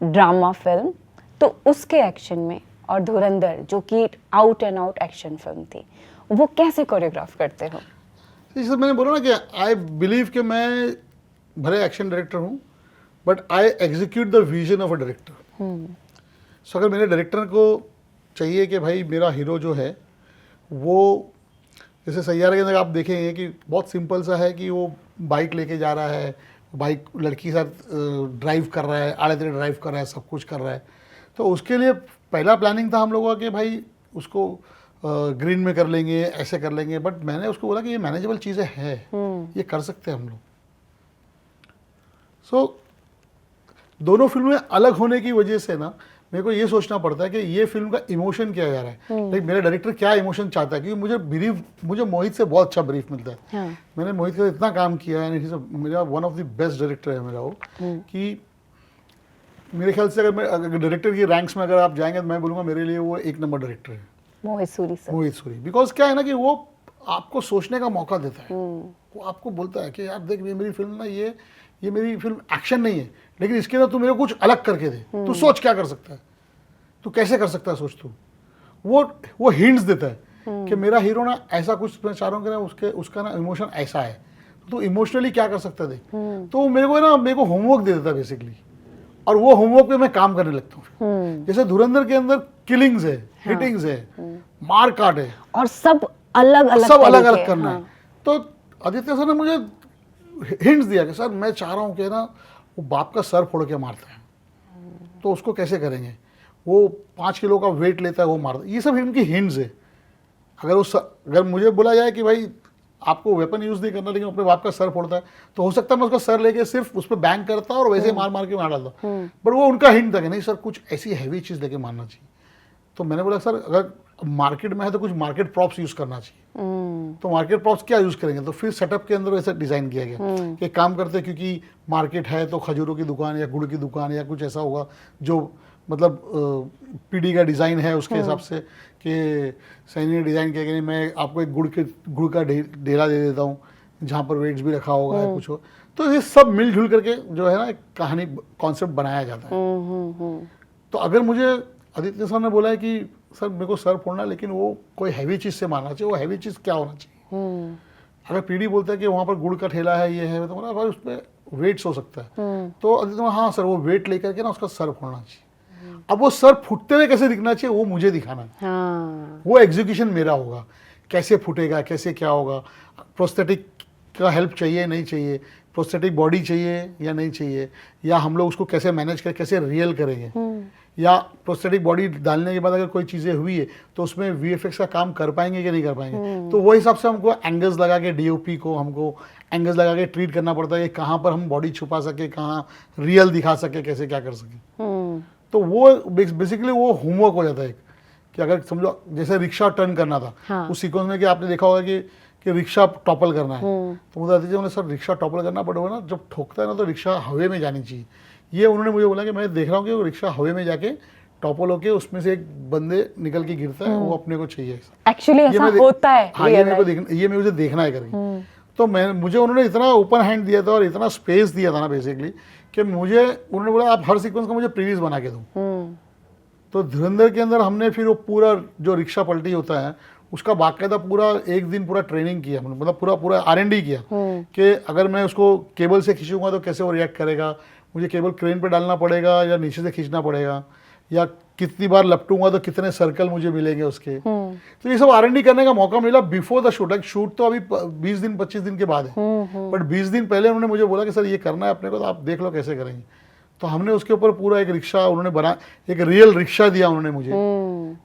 ड्रामा फिल्म, तो उसके एक्शन में, और धुरंधर जो कि out and out action film थी, वो कैसे कोरियोग्राफ करते हो? जैसे मैंने बोला ना कि आई बिलीव कि मैं भले एक्शन डायरेक्टर हूँ but I execute the vision of a director. So अगर मेरे डायरेक्टर को चाहिए कि भाई मेरा हीरो जो है वो, जैसे सैयारा के अंदर आप देखेंगे कि बहुत सिंपल सा है कि वो बाइक लेके जा रहा है, बाइक लड़की के साथ ड्राइव कर रहा है, आड़े तेड़े ड्राइव कर रहा है, सब कुछ कर रहा है। तो उसके लिए पहला प्लानिंग था हम लोगों का कि भाई उसको ग्रीन में कर लेंगे, ऐसे कर लेंगे, बट मैंने उसको बोला कि ये मैनेजेबल चीज़ें हैं, ये कर सकते हैं हम लोग। सो दोनों फिल्में अलग होने की वजह से ना मेरे को ये सोचना पड़ता है कि ये फिल्म का इमोशन क्या जा रहा है, लाइक मेरा डायरेक्टर क्या इमोशन चाहता है, क्योंकि मुझे मोहित से बहुत अच्छा ब्रीफ मिलता है। हाँ। मैंने मोहित के साथ इतना काम किया है, मेरा one of the best director है मेरा वो, कि मेरे ख्याल से अगर डायरेक्टर की रैंक्स में अगर आप जाएंगे तो मैं बोलूँगा मेरे लिए वो 1 नंबर डायरेक्टर है, मोहित सूरी सर। मोहित सूरी। बिकॉज क्या है ना कि वो आपको सोचने का मौका देता है। वो आपको बोलता है कि यार देख, ये मेरी फिल्म ना, ये मेरी फिल्म एक्शन नहीं है, लेकिन इसके अंदर तू मेरे को कुछ अलग करके दे, तू सोच क्या कर सकता है, तू कैसे कर सकता है, सोच तू। वो हिंट्स देता है कि मेरा हीरो ना ऐसा कुछ, मैं चाह रहा हूँ कि ना उसका ना इमोशन ऐसा है, तो इमोशनली क्या कर सकता है देख। तो मेरे को होमवर्क दे देता है बेसिकली, और वो होमवर्क पे मैं काम करने लगता हूँ। जैसे धुरंधर के अंदर किलिंग्स है, हिटिंग्स है, मार काट है, और सब अलग अलग करना है। तो आदित्य सर ने मुझे हिंट्स दिया कि सर मैं चाह रहा हूँ कि ना वो बाप का सर फोड़ के मारता है, तो उसको कैसे करेंगे, वो 5 किलो का वेट लेता है, वो मारता है। ये सब इनकी हिंट्स है। अगर मुझे बोला जाए कि भाई आपको वेपन यूज़ नहीं करना, लेकिन अपने बाप का सर फोड़ता है, तो हो सकता है मैं उसका सर लेके सिर्फ उस पर बैंग करता और वैसे मार मार के मार डालता। बट वो उनका हिंट था कि नहीं सर, कुछ ऐसी हैवी चीज़ लेके मारना चाहिए। तो मैंने बोला सर अगर मार्केट में है तो कुछ मार्केट प्रॉप्स यूज़ करना चाहिए। तो मार्केट प्रॉप्स क्या यूज़ करेंगे, तो फिर सेटअप के अंदर वैसे डिज़ाइन किया गया कि एक काम करते हैं, क्योंकि मार्केट है तो खजूरों की दुकान या गुड़ की दुकान या कुछ ऐसा होगा जो मतलब पीढ़ी का डिज़ाइन है, उसके हिसाब से कि सैनी ने डिज़ाइन किया कि नहीं मैं आपको एक गुड़ का ढेला दे देता हूँ जहाँ पर वेट्स भी रखा होगा या कुछ हो। तो ये सब मिलजुल करके जो है ना एक कहानी कॉन्सेप्ट बनाया जाता है। तो अगर मुझे आदित्य सर ने बोला है कि सर मेरे को सर फोड़ना, लेकिन वो कोई हैवी चीज़ से मारना चाहिए, वो हैवी चीज़ क्या होना चाहिए। अगर पीढ़ी बोलता है कि वहाँ पर गुड़ का ठेला है, ये है, तो बोला भाई उस पर वेट्स हो सकता है। तो आदित्य हाँ सर वो वेट लेकर के ना उसका सर फोड़ना चाहिए। अब वो सर फूटते हुए कैसे दिखना चाहिए वो मुझे दिखाना है। हाँ। वो एग्जीक्यूशन मेरा होगा, कैसे फूटेगा, कैसे क्या होगा, प्रोस्थेटिक का हेल्प चाहिए नहीं चाहिए, प्रोस्थेटिक बॉडी चाहिए या नहीं चाहिए, या हम लोग उसको कैसे मैनेज करें, कैसे रियल करेंगे, या प्रोस्थेटिक बॉडी डालने के बाद अगर कोई चीज़ें हुई है तो उसमें वीएफएक्स का काम कर पाएंगे कि नहीं कर पाएंगे। तो वो हिसाब से हमको एंगल्स लगा के डीओपी को हमको एंगल्स लगा के ट्रीट करना पड़ता है कि कहाँ पर हम बॉडी छुपा सके, कहाँ रियल दिखा सके, कैसे क्या कर सके। तो वो बेसिकली वो होमवर्क हो जाता है कि अगर समझो जैसे रिक्शा टर्न करना था, हाँ। उस सीक्वेंस में कि आपने देखा होगा कि रिक्शा टॉपल करना है, तो मुझे आती है सर रिक्शा टॉपल करना पड़ेगा ना, जब ठोकता है ना तो रिक्शा हवे में जानी चाहिए। ये उन्होंने मुझे बोला कि मैं देख रहा हूँ कि वो रिक्शा हवे में जाके टॉपल होके उसमें से एक बंदे निकल के गिरता है, वो अपने को चाहिए। एक्चुअली ऐसा होता है। हाँ, ये मुझे देखना है करके। तो मुझे उन्होंने इतना ओपन हैंड दिया था और इतना स्पेस दिया था ना बेसिकली कि उन्होंने बोला आप हर सीक्वेंस का मुझे प्रीव्यूज बना के दो। तो धुरंधर के अंदर हमने फिर वो पूरा जो रिक्शा पलटी होता है उसका बाकायदा पूरा एक दिन पूरा ट्रेनिंग किया, मतलब पूरा R&D किया कि अगर मैं उसको केबल से खींचूंगा तो कैसे वो रिएक्ट करेगा, मुझे केबल क्रेन पे डालना पड़ेगा या नीचे से खींचना पड़ेगा, या कितनी बार लपटूंगा तो कितने सर्कल मुझे मिलेंगे उसके। तो ये सब R&D करने का मौका मिला बिफोर द शूट। शूट तो अभी 20 दिन 25 दिन के बाद है, बट 20 दिन पहले उन्होंने मुझे बोला कि सर ये करना है अपने को, तो आप देख लो कैसे करेंगे। तो हमने उसके ऊपर पूरा एक रिक्शा उन्होंने बना, एक रियल रिक्शा दिया उन्होंने मुझे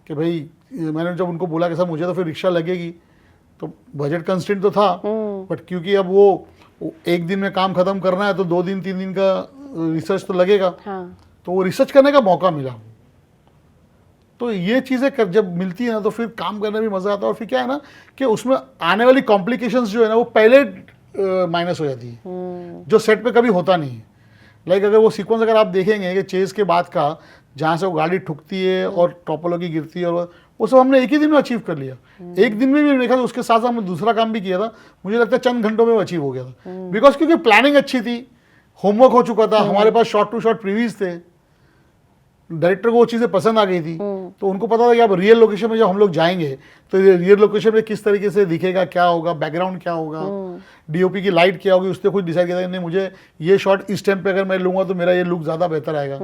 कि भाई, मैंने जब उनको बोला कि सर मुझे तो फिर रिक्शा लगेगी, तो बजट कंस्ट्रेंट तो था, बट क्योंकि अब वो एक दिन में काम खत्म करना है तो 2 दिन 3 दिन का रिसर्च तो लगेगा। हाँ। तो वो रिसर्च करने का मौका मिला। तो ये चीज़ें जब मिलती है ना तो फिर काम करने में मज़ा आता है। और फिर क्या है ना कि उसमें आने वाली कॉम्प्लिकेशंस जो है ना वो पहले माइनस हो जाती है, जो सेट पे कभी होता नहीं है। लाइक अगर वो सीक्वेंस अगर आप देखेंगे कि चेज के बाद का, जहाँ से वो गाड़ी ठुकती है और टॉपोलॉजी गिरती है, और वो सब हमने एक ही दिन में अचीव कर लिया। एक दिन में भी देखा तो उसके साथ साथ हमने दूसरा काम भी किया था, मुझे लगता है चंद घंटों में वो अचीव हो गया था। बिकॉज क्योंकि प्लानिंग अच्छी थी, होमवर्क हो चुका था, हमारे पास शॉर्ट टू शॉर्ट प्रीव्यूज थे, डायरेक्टर को वो चीज़ें पसंद आ गई थी। तो उनको पता था कि अब रियल लोकेशन में जब हम लोग जाएंगे तो रियल लोकेशन में किस तरीके से दिखेगा, क्या होगा, बैकग्राउंड क्या होगा, डीओपी की लाइट क्या होगी, उसने खुद डिसाइड किया था नहीं मुझे ये शॉट इस टाइम पे अगर मैं लूंगा तो मेरा ये लुक ज़्यादा बेहतर आएगा।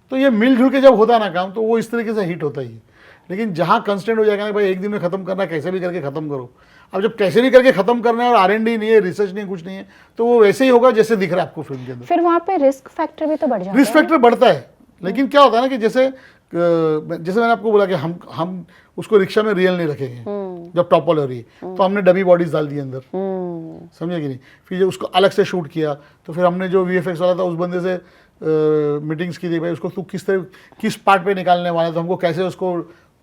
तो ये मिलजुल के जब होता है ना काम, तो वो इस तरीके से हिट होता ही है। लेकिन जहाँ कंस्टेंट हो जाएगा ना भाई एक दिन में खत्म करना, कैसे भी करके खत्म करो। अब जब कैसे भी करके खत्म करना है और R&D नहीं है, रिसर्च नहीं है, कुछ नहीं है, तो वो वैसे ही होगा जैसे दिख रहा है आपको फिल्म के अंदर। फिर वहाँ पे रिस्क फैक्टर भी तो बढ़ जाता है। रिस्क फैक्टर बढ़ता है, लेकिन क्या होता है ना कि जैसे मैंने आपको बोला कि हम उसको रिक्शा में रियल नहीं रखेंगे। जब टॉपल हो रही है तो हमने डमी बॉडीज डाल दी अंदर, समझे कि नहीं। फिर जब उसको अलग से शूट किया तो फिर हमने जो VFX वाला था उस बंदे से मीटिंग्स की थी, भाई उसको तू किस पार्ट पे निकालने वाला है, तो हमको कैसे उसको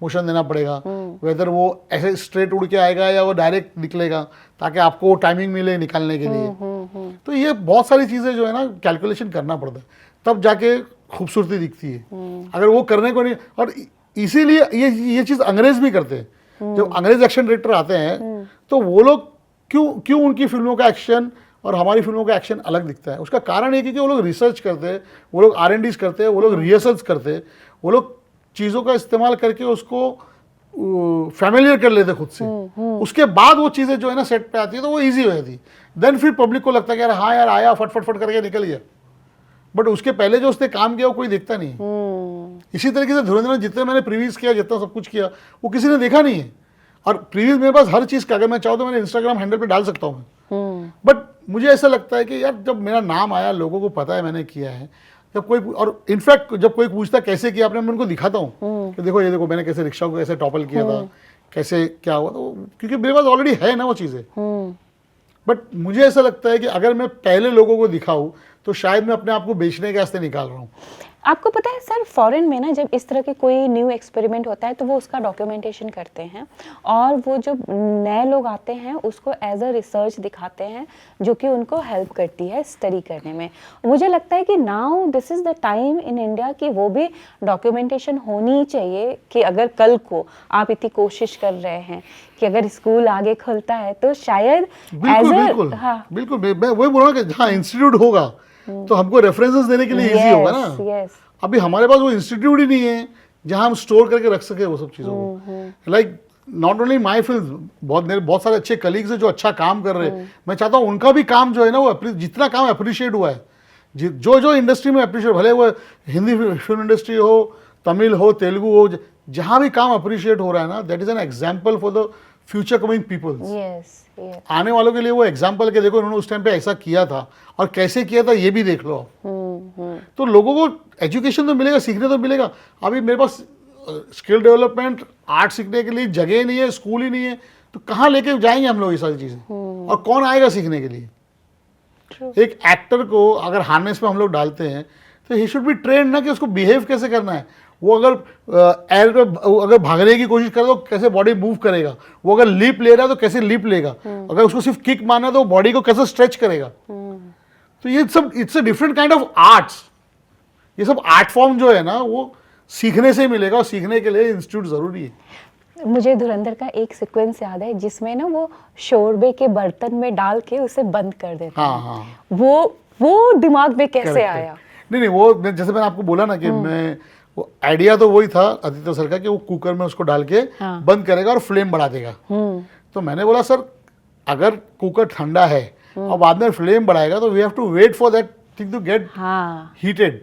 मोशन देना पड़ेगा, वेदर वो ऐसे स्ट्रेट उड़ के आएगा या वो डायरेक्ट निकलेगा, ताकि आपको टाइमिंग मिले निकालने के लिए। तो ये बहुत सारी चीज़ें जो है ना कैलकुलेशन करना पड़ता है, तब जाके खूबसूरती दिखती है। अगर वो करने को नहीं, और इसीलिए ये चीज़ अंग्रेज भी करते हैं। जब अंग्रेज एक्शन डायरेक्टर आते हैं तो वो लोग क्यों उनकी फिल्मों का एक्शन और हमारी फिल्मों का एक्शन अलग दिखता है, उसका कारण ये कि वो लोग रिसर्च करते हैं, वो लोग R&Ds करते हैं, वो लोग रिहर्सल्स करते हैं, वो लोग चीज़ों का इस्तेमाल करके उसको फैमिलियर कर लेते खुद से। उसके बाद वो चीज़ें जो है ना सेट पे आती है तो वो ईजी हो जाती है। देन फिर पब्लिक को लगता है कि यार हाँ यार आया फट करके निकल गया, बट उसके पहले जो उसने काम किया वो कोई देखता नहीं है। इसी तरीके से धुरंधर ने जितने मैंने प्रीव्यूज किया, जितना सब कुछ किया, वो किसी ने देखा नहीं है। और प्रीव्यूज मेरे पास हर चीज़ का, अगर मैं चाहूँ तो मैंने इंस्टाग्राम हैंडल पे डाल सकता हूँ मैं। बट मुझे ऐसा लगता है कि यार जब मेरा नाम आया, लोगों को पता है मैंने किया है, जब कोई, और इनफैक्ट जब कोई पूछता कैसे किया आपने, मैं उनको दिखाता हूँ कि देखो ये देखो मैंने कैसे रिक्शा को कैसे टॉपल किया था, कैसे क्या हुआ। तो क्योंकि मेरे पास ऑलरेडी है ना वो चीज़ें। बट मुझे ऐसा लगता है कि अगर मैं पहले लोगों को दिखाऊं तो शायद मैं अपने आप को बेचने के रास्ते निकाल रहा हूँ। आपको पता है सर, फॉरेन में ना जब इस तरह के कोई न्यू एक्सपेरिमेंट होता है तो वो उसका डॉक्यूमेंटेशन करते हैं, और वो जो नए लोग आते हैं उसको एज अ रिसर्च दिखाते हैं, जो कि उनको हेल्प करती है स्टडी करने में। मुझे लगता है कि now this is the time in India कि वो भी डॉक्यूमेंटेशन होनी चाहिए, कि अगर कल को आप इतनी कोशिश कर रहे हैं कि अगर स्कूल आगे खुलता है तो शायद बिल्कुल मैं वही बोल रहा हूँ कि जहाँ इंस्टीट्यूट होगा तो हमको रेफरेंसेस देने के लिए इजी होगा ना। अभी हमारे पास वो इंस्टीट्यूट ही नहीं है जहां हम स्टोर करके रख सके वो सब चीज़ों को। Like not only my film, मेरे बहुत सारे अच्छे कलीग्स हैं जो अच्छा काम कर रहे हैं। मैं चाहता हूँ उनका भी काम जो है ना वो जितना काम अप्रिशिएट हुआ है, जो इंडस्ट्री में अप्रिशिएट, भले वो हिंदी फिल्म इंडस्ट्री हो, तमिल हो, तेलुगु हो, जहाँ भी काम अप्रिशिएट हो रहा है ना, that is an example for the future coming peoples, yes yes. आने वालों के लिए वो एग्जाम्पल के देखो इन्होंने उस टाइम पे ऐसा किया था और कैसे किया था ये भी देख लो आप। तो लोगों को एजुकेशन तो मिलेगा, सीखने तो मिलेगा। अभी मेरे पास स्किल डेवलपमेंट आर्ट सीखने के लिए जगह ही नहीं है, स्कूल ही नहीं है, तो कहाँ लेके जाएंगे हम लोग ये सारी चीज़ें, और कौन आएगा सीखने के लिए। एक एक्टर को अगर हार्नेस में हम लोग डालते हैं तो ही शुड बी ट्रेंड ना कि उसको बिहेव कैसे करना है। वो अगर एयर पे अगर भागने की कोशिश करे तो कैसे बॉडी मूव करेगा, वो अगर लीप ले रहा है तो कैसे लीप लेगा, अगर उसको सिर्फ किक मारना है तो बॉडी को कैसे स्ट्रेच करेगा। तो ये सब it's a different kind of arts. ये सब आर्ट फॉर्म जो है ना वो सीखने से मिलेगा, और सीखने के लिए इंस्टीट्यूट जरूरी है। मुझे धुरंधर का एक सीक्वेंस याद है जिसमें ना वो शोरबे के बर्तन में डाल के उसे बंद कर देता हाँ है। हाँ, वो दिमाग में कैसे Correct, आया? correct. नहीं वो जैसे मैंने आपको बोला ना कि मैं वो आइडिया तो वही था आदित्य सर का कि वो कुकर में उसको डाल के हाँ। बंद करेगा और फ्लेम बढ़ा देगा। तो मैंने बोला सर अगर कुकर ठंडा है और बाद में फ्लेम बढ़ाएगा तो we have to wait for that thing to get हाँ। हीटेड।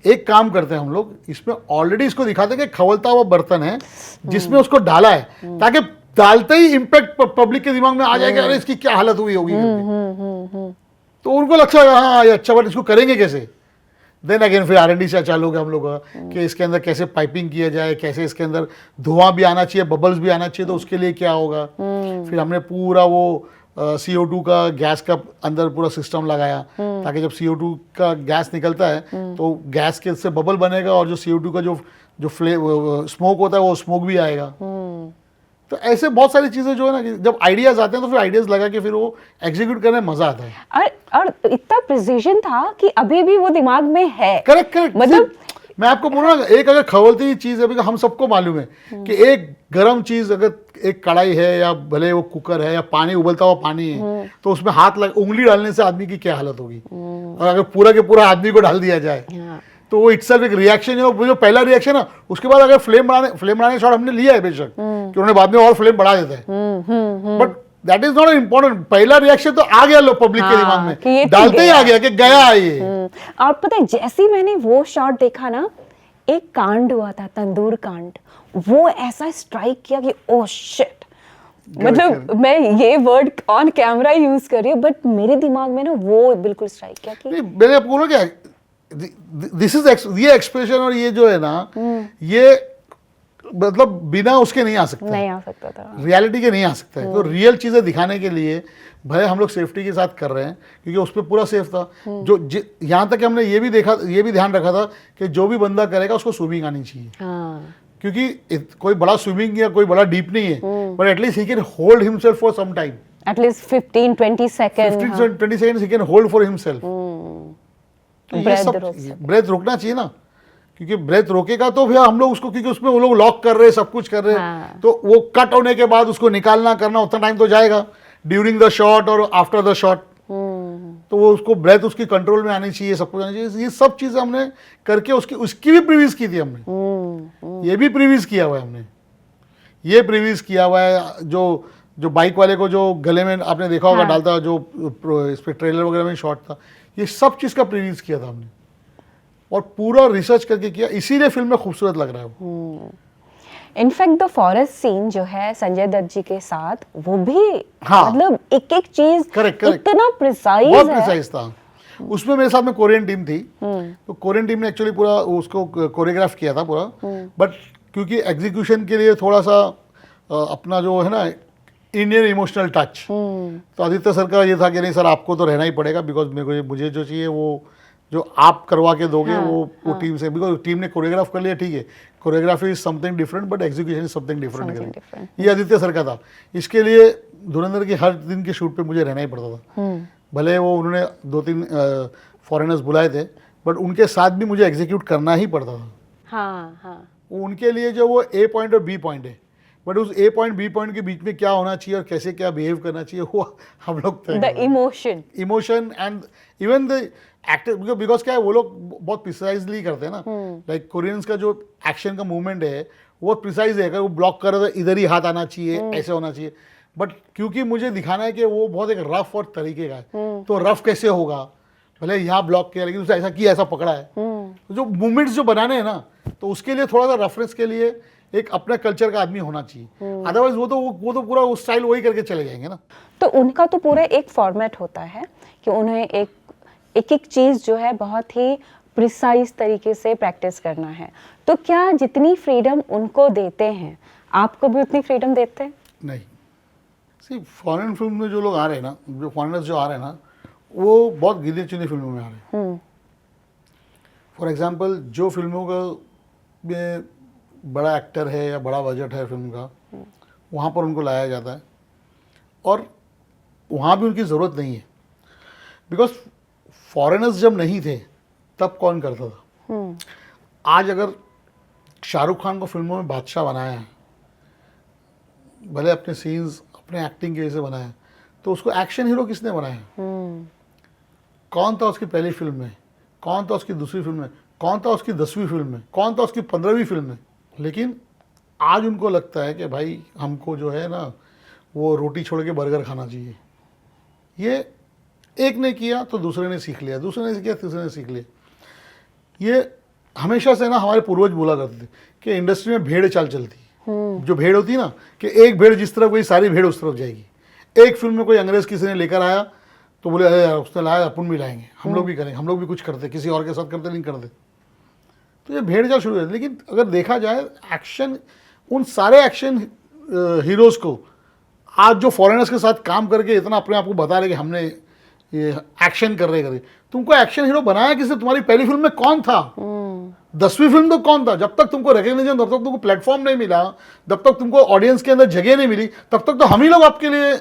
एक काम करते हैं हम लोग, इसमें ऑलरेडी इसको दिखाते हैं कि खवलता हुआ बर्तन है जिसमें उसको डाला है, ताकि डालते ही इम्पैक्ट पब्लिक के दिमाग में आ जाएगा, अरे इसकी क्या हालत हुई होगी करके। तो उनको लगता है हाँ ये अच्छा, बट इसको करेंगे कैसे। देन अगेन फिर R&D से चालू हो गया हम लोग का कि इसके अंदर कैसे पाइपिंग किया जाए, कैसे इसके अंदर धुआं भी आना चाहिए, बबल्स भी आना चाहिए, तो उसके लिए क्या होगा। फिर हमने पूरा वो CO2 का गैस का अंदर पूरा सिस्टम लगाया, ताकि जब CO2 का गैस निकलता है तो गैस के से बबल बनेगा, और जो CO2 का जो स्मोक होता है वो स्मोक भी आएगा। तो ऐसे बहुत सारी चीज़ें जो है ना कि जब आइडियाज आते हैं तो फिर आइडियाज लगा के फिर वो एग्जीक्यूट करने में मजा आता है। और इतना प्रिसीजन था कि अभी भी वो दिमाग में है। Correct correct. मतलब मैं आपको बोलूँ ना, एक अगर खवलती हुई चीज़ अभी हम सबको मालूम है कि एक गर्म चीज़ अगर एक कढ़ाई है या भले वो कुकर है या पानी उबलता हुआ पानी है, तो उसमें उंगली डालने से आदमी की क्या हालत होगी, और अगर पूरा के पूरा आदमी को डाल दिया जाए तो वो इटसेल्फ एक रिएक्शन है। वो जो पहला रिएक्शन है उसके बाद अगर फ्लेम बढ़ाने शॉट हमने लिया है बेशक कि उन्होंने बाद में और फ्लेम बढ़ा देता है, but that is not important. पहला रिएक्शन तो आ गया लोग पब्लिक के दिमाग में, डालते ही आ गया कि गया ये। और पता है जैसे ही मैंने वो शॉट देखा ना, एक कांड हुआ था, तंदूर कांड, वो ऐसा स्ट्राइक किया कि ओ शिट, मतलब मैं ये वर्ड ऑन कैमरा यूज कर रही हूँ, बट मेरे दिमाग में ना वो बिल्कुल स्ट्राइक किया कि मैंने आपको बोला क्या दिस इज ये एक्सप्रेशन और ये जो है ना ये मतलब बिना उसके नहीं आ सकता, नहीं आ सकता था, रियलिटी के नहीं आ सकता है। तो रियल चीजें दिखाने के लिए भले हम लोग सेफ्टी के साथ कर रहे हैं क्योंकि उस पर पूरा सेफ था। जो यहाँ तक हमने ये भी ध्यान रखा था कि जो भी बंदा करेगा उसको स्विमिंग आनी चाहिए। क्योंकि कोई बड़ा स्विमिंग या कोई बड़ा डीप नहीं है, but at least he can hold himself for some time, at least 15-20 second, 15-20 seconds he can hold for himself. Breath रोकना चाहिए ना, क्योंकि ब्रेथ रोकेगा तो फिर हम लोग उसको, क्योंकि उसमें वो लोग लॉक कर रहे हैं, सब कुछ कर रहे हैं, तो वो कट होने के बाद उसको निकालना करना उतना टाइम तो जाएगा ड्यूरिंग द शॉट और आफ्टर द शॉट। तो वो उसको ब्रेथ उसकी कंट्रोल में आनी चाहिए, सब कुछ आनी चाहिए। ये सब चीजें हमने करके उसकी भी प्रीवियस की थी हमने, ये भी प्रीवियस किया हुआ है हमने, ये प्रीवियस किया हुआ है। जो बाइक वाले को जो गले में आपने देखा होगा डालता, जो इस पे ट्रेलर वगैरह में शॉट था, ये सब चीज़ का प्रीवियस किया था हमने और पूरा रिसर्च करके किया, इसीलिए फिल्म में खूबसूरत लग रहा है। इनफैक्ट द फॉरेस्ट सीन जो है संजय दत्त जी के साथ, वो भी हाँ, मतलब एक एक चीज इतना प्रिसाइज है, बहुत प्रिसाइज था। उसमें मेरे साथ में कोरियन टीम थी, तो कोरियन टीम ने एक्चुअली पूरा उसको कोरियोग्राफ किया था पूरा, बट क्योंकि एग्जीक्यूशन के लिए थोड़ा सा अपना जो है ना इंडियन इमोशनल टच, तो आदित्य सर का ये था कि नहीं सर आपको तो रहना ही पड़ेगा, बिकॉज मुझे जो चाहिए वो जो आप करवा के दोगे वो टीम से, बिकॉज टीम ने कोरियोग्राफ कर लिया, ठीक है, choreography is something different but execution is something different करें। ये आदित्य सर का था। इसके लिए धुरंधर के हर दिन के शूट पे मुझे रहना ही पड़ता था, भले वो उन्होंने 2-3 फॉरेनर्स बुलाए थे, बट उनके साथ भी मुझे एग्जीक्यूट करना ही पड़ता था। हाँ। उनके लिए जो वो A पॉइंट और B पॉइंट है, बट उस A पॉइंट B पॉइंट के बीच में क्या होना चाहिए और कैसे क्या बिहेव करना चाहिए वो हम लोग the emotion and even the actor, because क्या है वो लोग बहुत प्रिसाइजली करते हैं ना, लाइक कोरियंस का जो एक्शन का मूवमेंट है वो प्रिसाइज है, अगर वो ब्लॉक करे तो इधर ही हाथ आना चाहिए, ऐसे होना चाहिए, बट क्योंकि मुझे दिखाना है कि वो बहुत एक रफ और तरीके का है, तो रफ कैसे होगा, भले यहाँ ब्लॉक किया लेकिन उसने ऐसा किया, ऐसा पकड़ा है, तो जो मूवमेंट्स जो बनाने हैं ना, तो उसके लिए थोड़ा सा रफनेस के लिए एक अपने कल्चर का आदमी होना चाहिए, अदरवाइज वो तो पूरा वो स्टाइल वही करके चले जाएंगे ना। तो उनका तो पूरा एक फॉर्मेट होता है कि उन्हें एक एक चीज़ जो है बहुत ही प्रिसाइज तरीके से प्रैक्टिस करना है। तो क्या जितनी फ्रीडम उनको देते हैं आपको भी उतनी फ्रीडम देते हैं? नहीं, सिर्फ फॉरेन फिल्म में जो लोग आ रहे हैं ना, जो फॉरेनर्स जो आ रहे हैं ना, वो बहुत गिने चुने फिल्मों में आ रहे हैं। फॉर एग्जांपल जो फिल्मों का में बड़ा एक्टर है या बड़ा बजट है फिल्म का, वहाँ पर उनको लाया जाता है और वहाँ भी उनकी ज़रूरत नहीं है, बिकॉज फॉरेनर्स जब नहीं थे तब कौन करता था। आज अगर शाहरुख खान को फिल्मों में बादशाह बनाया है, भले अपने सीन्स अपने एक्टिंग की वजह से बनाया है, तो उसको एक्शन हीरो किसने बनाया है? कौन था उसकी पहली फिल्म में, कौन था उसकी दूसरी फिल्म में, कौन था उसकी 10वीं फिल्म में, कौन था उसकी 15वीं फिल्म में? लेकिन आज उनको लगता है कि भाई हमको जो है ना वो रोटी छोड़ के बर्गर खाना चाहिए। ये एक ने किया तो दूसरे ने सीख लिया, दूसरे ने किया तीसरे ने सीख लिया। ये हमेशा से ना हमारे पूर्वज बोला करते थे कि इंडस्ट्री में भेड़ चाल चलती है। जो भेड़ होती है ना, कि एक भेड़ जिस तरफ गई सारी भेड़ उस तरफ जाएगी। एक फिल्म में कोई अंग्रेज किसी ने लेकर आया तो बोले अरे यार उसने लाया, अपन भी लाएंगे, हम लोग भी करेंगे, हम लोग भी कुछ करते, किसी और के साथ करते नहीं करते। तो ये भेड़ चाल शुरू है। लेकिन अगर देखा जाए एक्शन, उन सारे एक्शन हीरोज़ को आज जो फॉरेनर्स के साथ काम करके इतना अपने आप को बता रहे कि हमने ये एक्शन कर रहे, तुमको एक्शन हीरो बनाया किसने? तुम्हारी पहली फिल्म में कौन था? 10वीं फिल्म तो कौन था? जब तक तुमको रिकग्निशन, जब तक तुमको प्लेटफॉर्म नहीं मिला, जब तक तुमको ऑडियंस के अंदर जगह नहीं मिली, तब तक तो हम ही लोग आपके लिए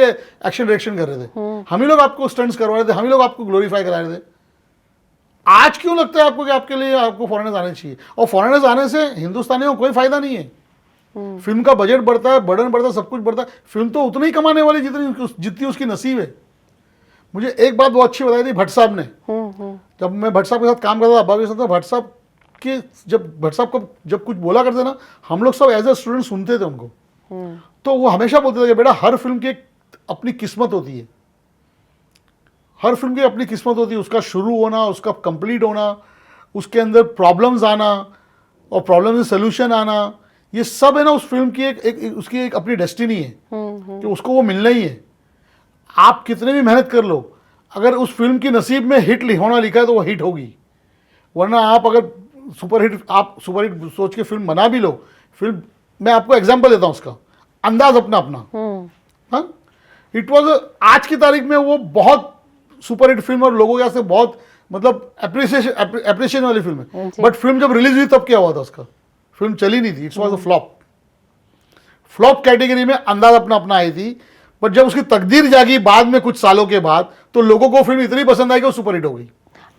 एक्शन डायरेक्शन कर रहे थे, हम ही लोग आपको स्टंट्स करवा रहे थे, हम ही लोग आपको ग्लोरीफाई करा रहे थे। आज क्यों लगता है आपको कि आपके लिए आपको फॉरेनर्स आने चाहिए? और फॉरेनर्स आने से हिंदुस्तानियों को कोई फायदा नहीं है। फिल्म का बजट बढ़ता है, बर्डन बढ़ता है, सब कुछ बढ़ता है। फिल्म तो उतनी ही कमाने वाली जितनी उसकी नसीब है। मुझे एक बात बहुत अच्छी बताई थी भट्ट साहब ने, जब मैं भट्ट साहब के साथ काम करता था, अब्बा के साथ, भट्ट साहब के भट्ट साहब को जब कुछ बोला करते ना, हम लोग सब एज ए स्टूडेंट सुनते थे उनको। तो वो हमेशा बोलते थे कि बेटा हर फिल्म की एक अपनी किस्मत होती है, हर फिल्म की अपनी किस्मत होती है। उसका शुरू होना, उसका कंप्लीट होना, उसके अंदर प्रॉब्लम्स आना और प्रॉब्लम से सोल्यूशन आना, ये सब है ना उस फिल्म की उसकी एक अपनी डेस्टिनी है कि उसको वो मिलना ही है। आप कितने भी मेहनत कर लो, अगर उस फिल्म की नसीब में हिट होना लिखा है तो वो हिट होगी, वरना आप अगर सुपरहिट सोच के फिल्म बना भी लो। फिल्म मैं आपको एग्जांपल देता हूँ उसका, अंदाज अपना। हाँ, इट वाज आज की तारीख में वो बहुत सुपरहिट फिल्म और लोगों के से बहुत मतलब एप्रिसिएशन वाली फिल्म है। बट फिल्म जब रिलीज हुई तब क्या हुआ था उसका? फिल्म चली नहीं थी, it's was a flop category में अंदाज अपना आई थी। बट जब उसकी तकदीर जागी बाद में कुछ सालों के बाद, तो लोगों को फिल्म इतनी पसंद आई कि वो सुपरहिट हो गई।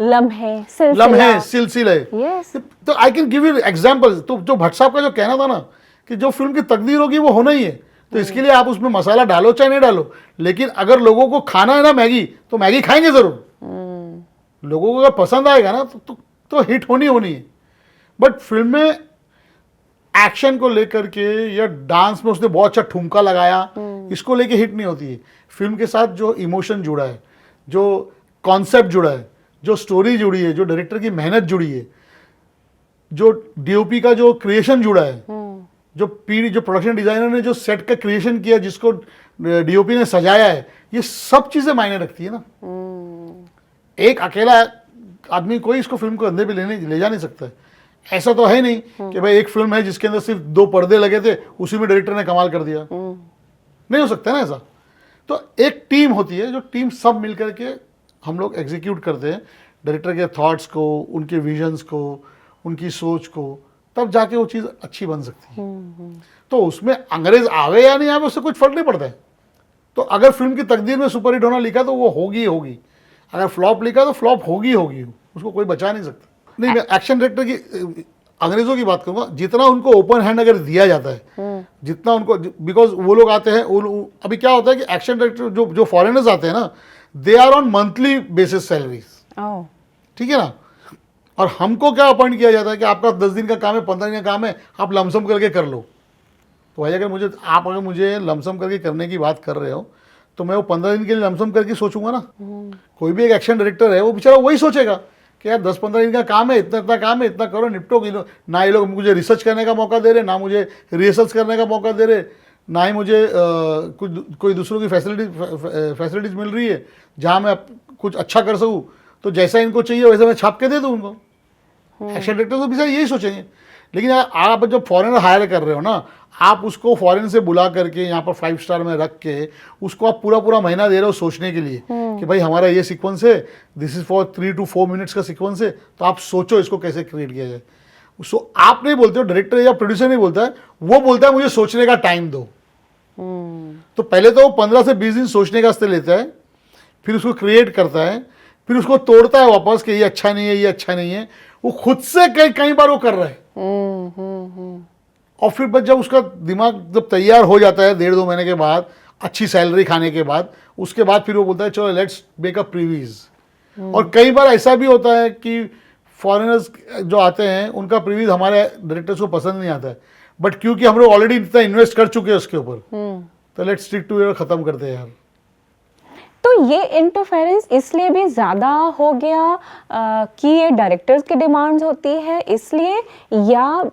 लम्हे, सिलसिले। तो I can give you example. तो जो भट्ट साहब का जो कहना था ना कि जो फिल्म की तकदीर होगी वो होना ही है, तो इसके लिए आप उसमें मसाला डालो चाहे नहीं डालो, लेकिन अगर लोगों को खाना है ना मैगी, तो मैगी खाएंगे जरूर। लोगों को अगर पसंद आएगा ना तो हिट होनी है। बट फिल्म में एक्शन को लेकर के या डांस में उसने बहुत अच्छा ठुमका लगाया, इसको लेके हिट नहीं होती है। फिल्म के साथ जो इमोशन जुड़ा है, जो कॉन्सेप्ट जुड़ा है, जो स्टोरी जुड़ी है, जो डायरेक्टर की मेहनत जुड़ी है, जो डीओपी का जो क्रिएशन जुड़ा है, जो प्रोडक्शन डिजाइनर ने जो सेट का क्रिएशन किया, जिसको डीओपी ने सजाया है, ये सब चीजें मायने रखती है ना। एक अकेला आदमी कोई इसको फिल्म को अंदर भी ले जा नहीं सकता है। ऐसा तो है नहीं कि भाई एक फिल्म है जिसके अंदर सिर्फ 2 पर्दे लगे थे, उसी में डायरेक्टर ने कमाल कर दिया, नहीं हो सकता ना ऐसा। तो एक टीम होती है, जो टीम सब मिलकर के हम लोग एग्जीक्यूट करते हैं डायरेक्टर के थॉट्स को, उनके विजन्स को, उनकी सोच को, तब जाके वो चीज़ अच्छी बन सकती है। तो उसमें अंग्रेज आवे या नहीं आवे उससे कुछ फर्क नहीं पड़ता है। तो अगर फिल्म की तकदीर में सुपरहिट होना लिखा तो वो होगी, अगर फ्लॉप लिखा तो फ्लॉप होगी, उसको कोई बचा नहीं सकता। नहीं, मैं एक्शन डायरेक्टर की अंग्रेजों की बात करूंगा, जितना उनको ओपन हैंड अगर दिया जाता है, जितना उनको, बिकॉज वो लोग आते हैं, अभी क्या होता है कि एक्शन डायरेक्टर जो फॉरेनर्स आते हैं ना, they are on monthly basis salaries, ठीक है ना। और हमको क्या अपॉइंट किया जाता है कि आपका 10 दिन का काम है, 15 दिन का काम है, आप लमसम करके कर लो। तो भाई अगर मुझे लमसम करके करने की बात कर रहे हो, तो मैं वो 15 दिन के लिए लमसम करके सोचूंगा ना। कोई भी एक एक्शन डायरेक्टर है, वो बेचारा वही सोचेगा कि यार 10-15 दिन का काम है, इतना इतना काम है, इतना करो, निपटो कि ना ये लोग मुझे रिसर्च करने का मौका दे रहे, ना मुझे रिहर्सल्स करने का मौका दे रहे, ना ही मुझे कोई दूसरों की फैसिलिटीज़ मिल रही है जहाँ मैं कुछ अच्छा कर सकूँ। तो जैसा इनको चाहिए वैसा मैं छाप के दे दूँ उनको। एक्शन डायरेक्टर तो बेचारे यही सोचेंगे। लेकिन आप जब फॉरेनर हायर कर रहे हो ना, आप उसको फॉरेन से बुला करके यहाँ पर 5 स्टार में रख के उसको आप पूरा पूरा महीना दे रहे हो सोचने के लिए कि भाई हमारा ये सीक्वेंस है, this is for 3 to 4 minutes का सीक्वेंस है, तो आप सोचो इसको कैसे क्रिएट किया जाए। सो आप नहीं बोलते हो, डायरेक्टर या प्रोड्यूसर नहीं बोलता है, वो बोलता है मुझे सोचने का टाइम दो। तो पहले तो वो 15 से 20 दिन सोचने का वास्ते लेता है, फिर उसको क्रिएट करता है, फिर उसको तोड़ता है वापस कि ये अच्छा नहीं है, ये अच्छा नहीं है। वो खुद से कई बार वो कर रहा है। और फिर बस जब उसका दिमाग जब तैयार हो जाता है 1.5-2 महीने के बाद, अच्छी सैलरी खाने के बाद, उसके बाद फिर वो बोलता है चलो लेट्स मेक अ प्रीव्यूज। और कई बार ऐसा भी होता है कि फॉरेनर्स जो आते हैं उनका प्रीव्यूज हमारे डायरेक्टर्स को पसंद नहीं आता है, बट क्योंकि हम लोग ऑलरेडी इतना इन्वेस्ट कर चुके हैं उसके ऊपर, तो लेट्स स्टिक टू इट, खत्म करते हैं यार। तो ये इंटरफेरेंस इसलिए भी ज़्यादा हो गया कि ये डायरेक्टर्स की डिमांड्स होती है इसलिए, या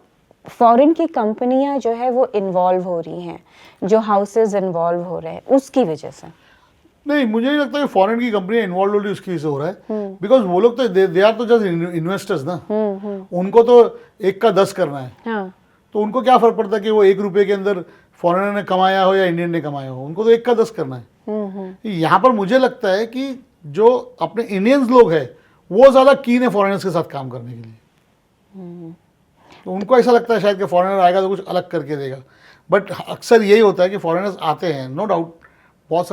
फॉरेन की कंपनियां जो है वो इन्वॉल्व हो रही हैं, जो हाउसेस इन्वॉल्व हो रहे हैं उसकी वजह से? नहीं, मुझे नहीं लगता कि फॉरेन की कंपनी इन्वॉल्व हो रही उसकी वजह से हो रहा है, बिकॉज वो लोग तो दे आर तो जस्ट इन्वेस्टर्स ना। उनको तो 1 का 10 करना है। हाँ। तो उनको क्या फर्क पड़ता है कि वो 1 रुपये के अंदर फॉरेनर ने कमाया हो या इंडियन ने कमाया हो, उनको तो 1 का 10 करना है। यहाँ पर मुझे लगता है कि जो अपने इंडियंस लोग हैं वो ज़्यादा कीन है फॉरेनर्स के साथ काम करने के लिए। तो उनको ऐसा लगता है शायद कि फॉरेनर आएगा तो कुछ अलग करके देगा, बट अक्सर यही होता है कि फॉरेनर्स आते हैं, नो डाउट बहुत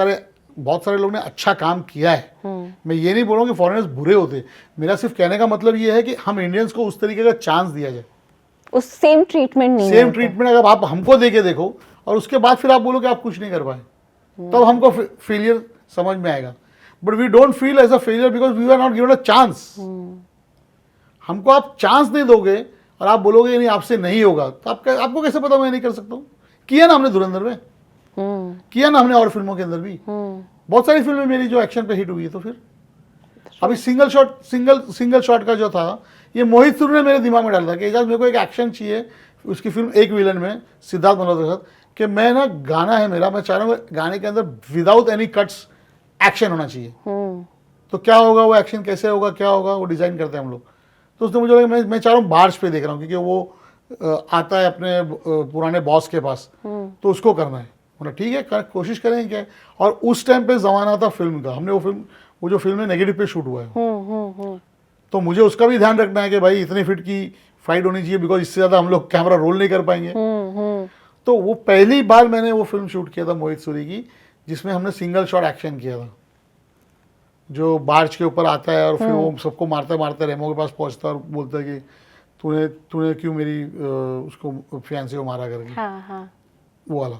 सारे लोग ने अच्छा काम किया है। मैं ये नहीं बोल रहा हूँ कि फॉरेनर्स बुरे होते, मेरा सिर्फ कहने का मतलब ये है कि हम इंडियंस को उस तरीके का चांस दिया जाए, उस सेम ट्रीटमेंट नहीं, सेम ट्रीटमेंट अगर आप हमको दे के देखो और उसके बाद फिर आप बोलो कि आप कुछ नहीं कर पाए, तब हमको फेलियर समझ में आएगा। But we don't feel as a failure because we are not given a chance. हमको आप चांस नहीं दोगे और आप बोलोगे नहीं आपसे नहीं होगा, तो आपको कैसे पता मैं नहीं कर सकता हूँ? किया ना हमने धुरंधर में, किया ना हमने और फिल्मों के अंदर भी, बहुत सारी फिल्में मेरी जो एक्शन पे हिट हुई है। तो फिर अभी सिंगल शॉट का जो था, ये मोहित सुरू ने मेरे दिमाग में डाला था कि एजाज मेरे को एक एक्शन चाहिए उसकी फिल्म एक विलन में सिद्धार्थ मल्होत्रा के साथ, कि मैं ना गाना है मेरा, मैं चाह रहा हूँ गाने के अंदर विदाउट एनी कट्स एक्शन होना चाहिए। तो क्या होगा वो एक्शन, कैसे होगा, क्या होगा, वो डिज़ाइन करते हैं हम लोग। तो उसने मुझे लगा मैं चाह रहा हूँ बार्च पे देख रहा हूँ, क्योंकि वो आता है अपने पुराने बॉस के पास, तो उसको करना है। बोला ठीक है कोशिश करेंगे क्या। और उस टाइम पे ज़माना था फिल्म का, हमने वो जो फिल्म है नेगेटिव पे शूट हुआ है, तो मुझे उसका भी ध्यान रखना है कि भाई इतने फिट की फाइट होनी चाहिए, बिकॉज इससे ज़्यादा हम लोग कैमरा रोल नहीं कर पाएंगे। तो वो पहली बार मैंने वो फिल्म शूट किया था मोहित सूरी की, जिसमें हमने सिंगल शॉट एक्शन किया था। जो बार्च के ऊपर आता है और फिर वो सबको मारते मारते रेमो के पास पहुंचता है और बोलता है कि तूने क्यों मेरी उसको फियांसी को मारा करके। हाँ। वो वाला।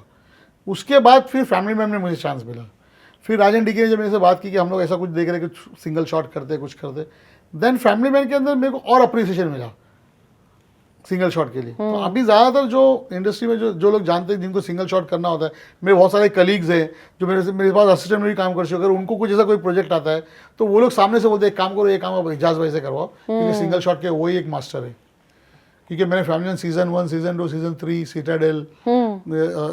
उसके बाद फिर फैमिली मैन में मुझे चांस मिला। फिर राजन डीके ने जब मेरे से बात की कि हम लोग ऐसा कुछ देख रहे हैं कि सिंगल शॉट करते कुछ करते, देन फैमिली मैन के अंदर मेरे को और अप्रिसिएशन मिला सिंगल शॉट के लिए। तो अभी ज़्यादातर जो इंडस्ट्री में जो लोग जानते हैं जिनको सिंगल शॉट करना होता है, मेरे बहुत सारे कलीग्स हैं जो मेरे पास असिस्टेंट में भी काम कर चुके, अगर उनको कुछ ऐसा कोई प्रोजेक्ट आता है तो वो लोग सामने से बोलते हैं एक काम करो, ये काम आप एजाज भाई से करवाओ, क्योंकि सिंगल शॉट के वही एक मास्टर है। क्योंकि मैंने family season 1, season 2, season 3, Citadel,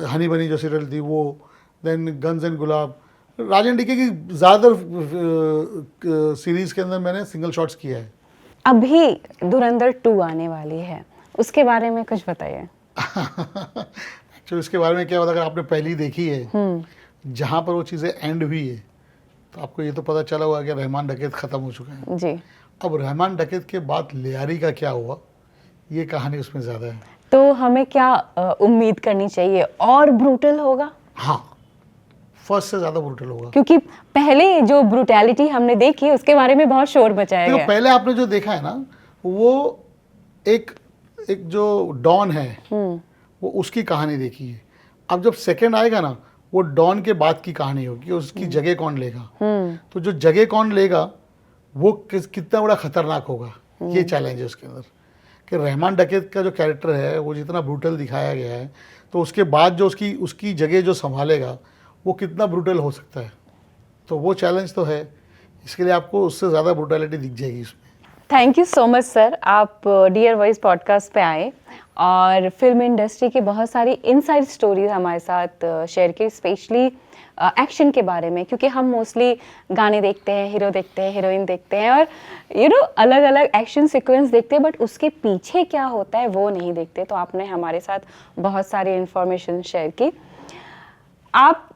honey bunny जो सीरियल थी वो, then guns and Gulaab, Rajan DK की ज़्यादातर सीरीज के अंदर मैंने सिंगल शॉट्स किया है। अभी धुरंधर 2 आने वाली है, उसके बारे में कुछ बताइए। एक्चुअली इसके बारे में क्या होता है, अगर आपने पहली देखी है जहाँ पर वो चीज़ें एंड हुई है, तो आपको ये तो पता चला होगा कि रहमान डकैत ख़त्म हो चुका है जी। अब रहमान डकैत के बाद लियारी का क्या हुआ, ये कहानी उसमें ज़्यादा है। तो हमें क्या उम्मीद करनी चाहिए, और ब्रूटल होगा? हाँ, फर्स्ट से ज़्यादा ब्रूटल होगा, क्योंकि पहले जो ब्रूटैलिटी हमने देखी उसके बारे में बहुत शोर मचाया गया। पहले आपने जो देखा है ना, वो एक जो डॉन है वो उसकी कहानी देखी है। अब जब सेकंड आएगा ना, वो डॉन के बाद की कहानी होगी, उसकी जगह कौन लेगा। तो जो जगह कौन लेगा वो कितना बड़ा खतरनाक होगा, ये चैलेंज है उसके अंदर। कि रहमान डकैत का जो कैरेक्टर है वो जितना ब्रूटल दिखाया गया है, तो उसके बाद जो उसकी जगह जो संभालेगा वो कितना ब्रूटल हो सकता है। तो वो चैलेंज तो है, इसके लिए आपको उससे ज़्यादा ब्रूटैलिटी दिख जाएगी इसमें। Thank you so much sir, आप डियर वॉइस पॉडकास्ट पे आए और फिल्म इंडस्ट्री की बहुत सारी इनसाइड स्टोरीज हमारे साथ शेयर की, स्पेशली एक्शन के बारे में, क्योंकि हम मोस्टली गाने देखते हैं, हीरो देखते हैं, हीरोइन देखते हैं और अलग अलग एक्शन सीक्वेंस देखते हैं, बट उसके पीछे क्या होता है वो नहीं देखते। तो आपने हमारे साथ बहुत सारी इंफॉर्मेशन शेयर की। आप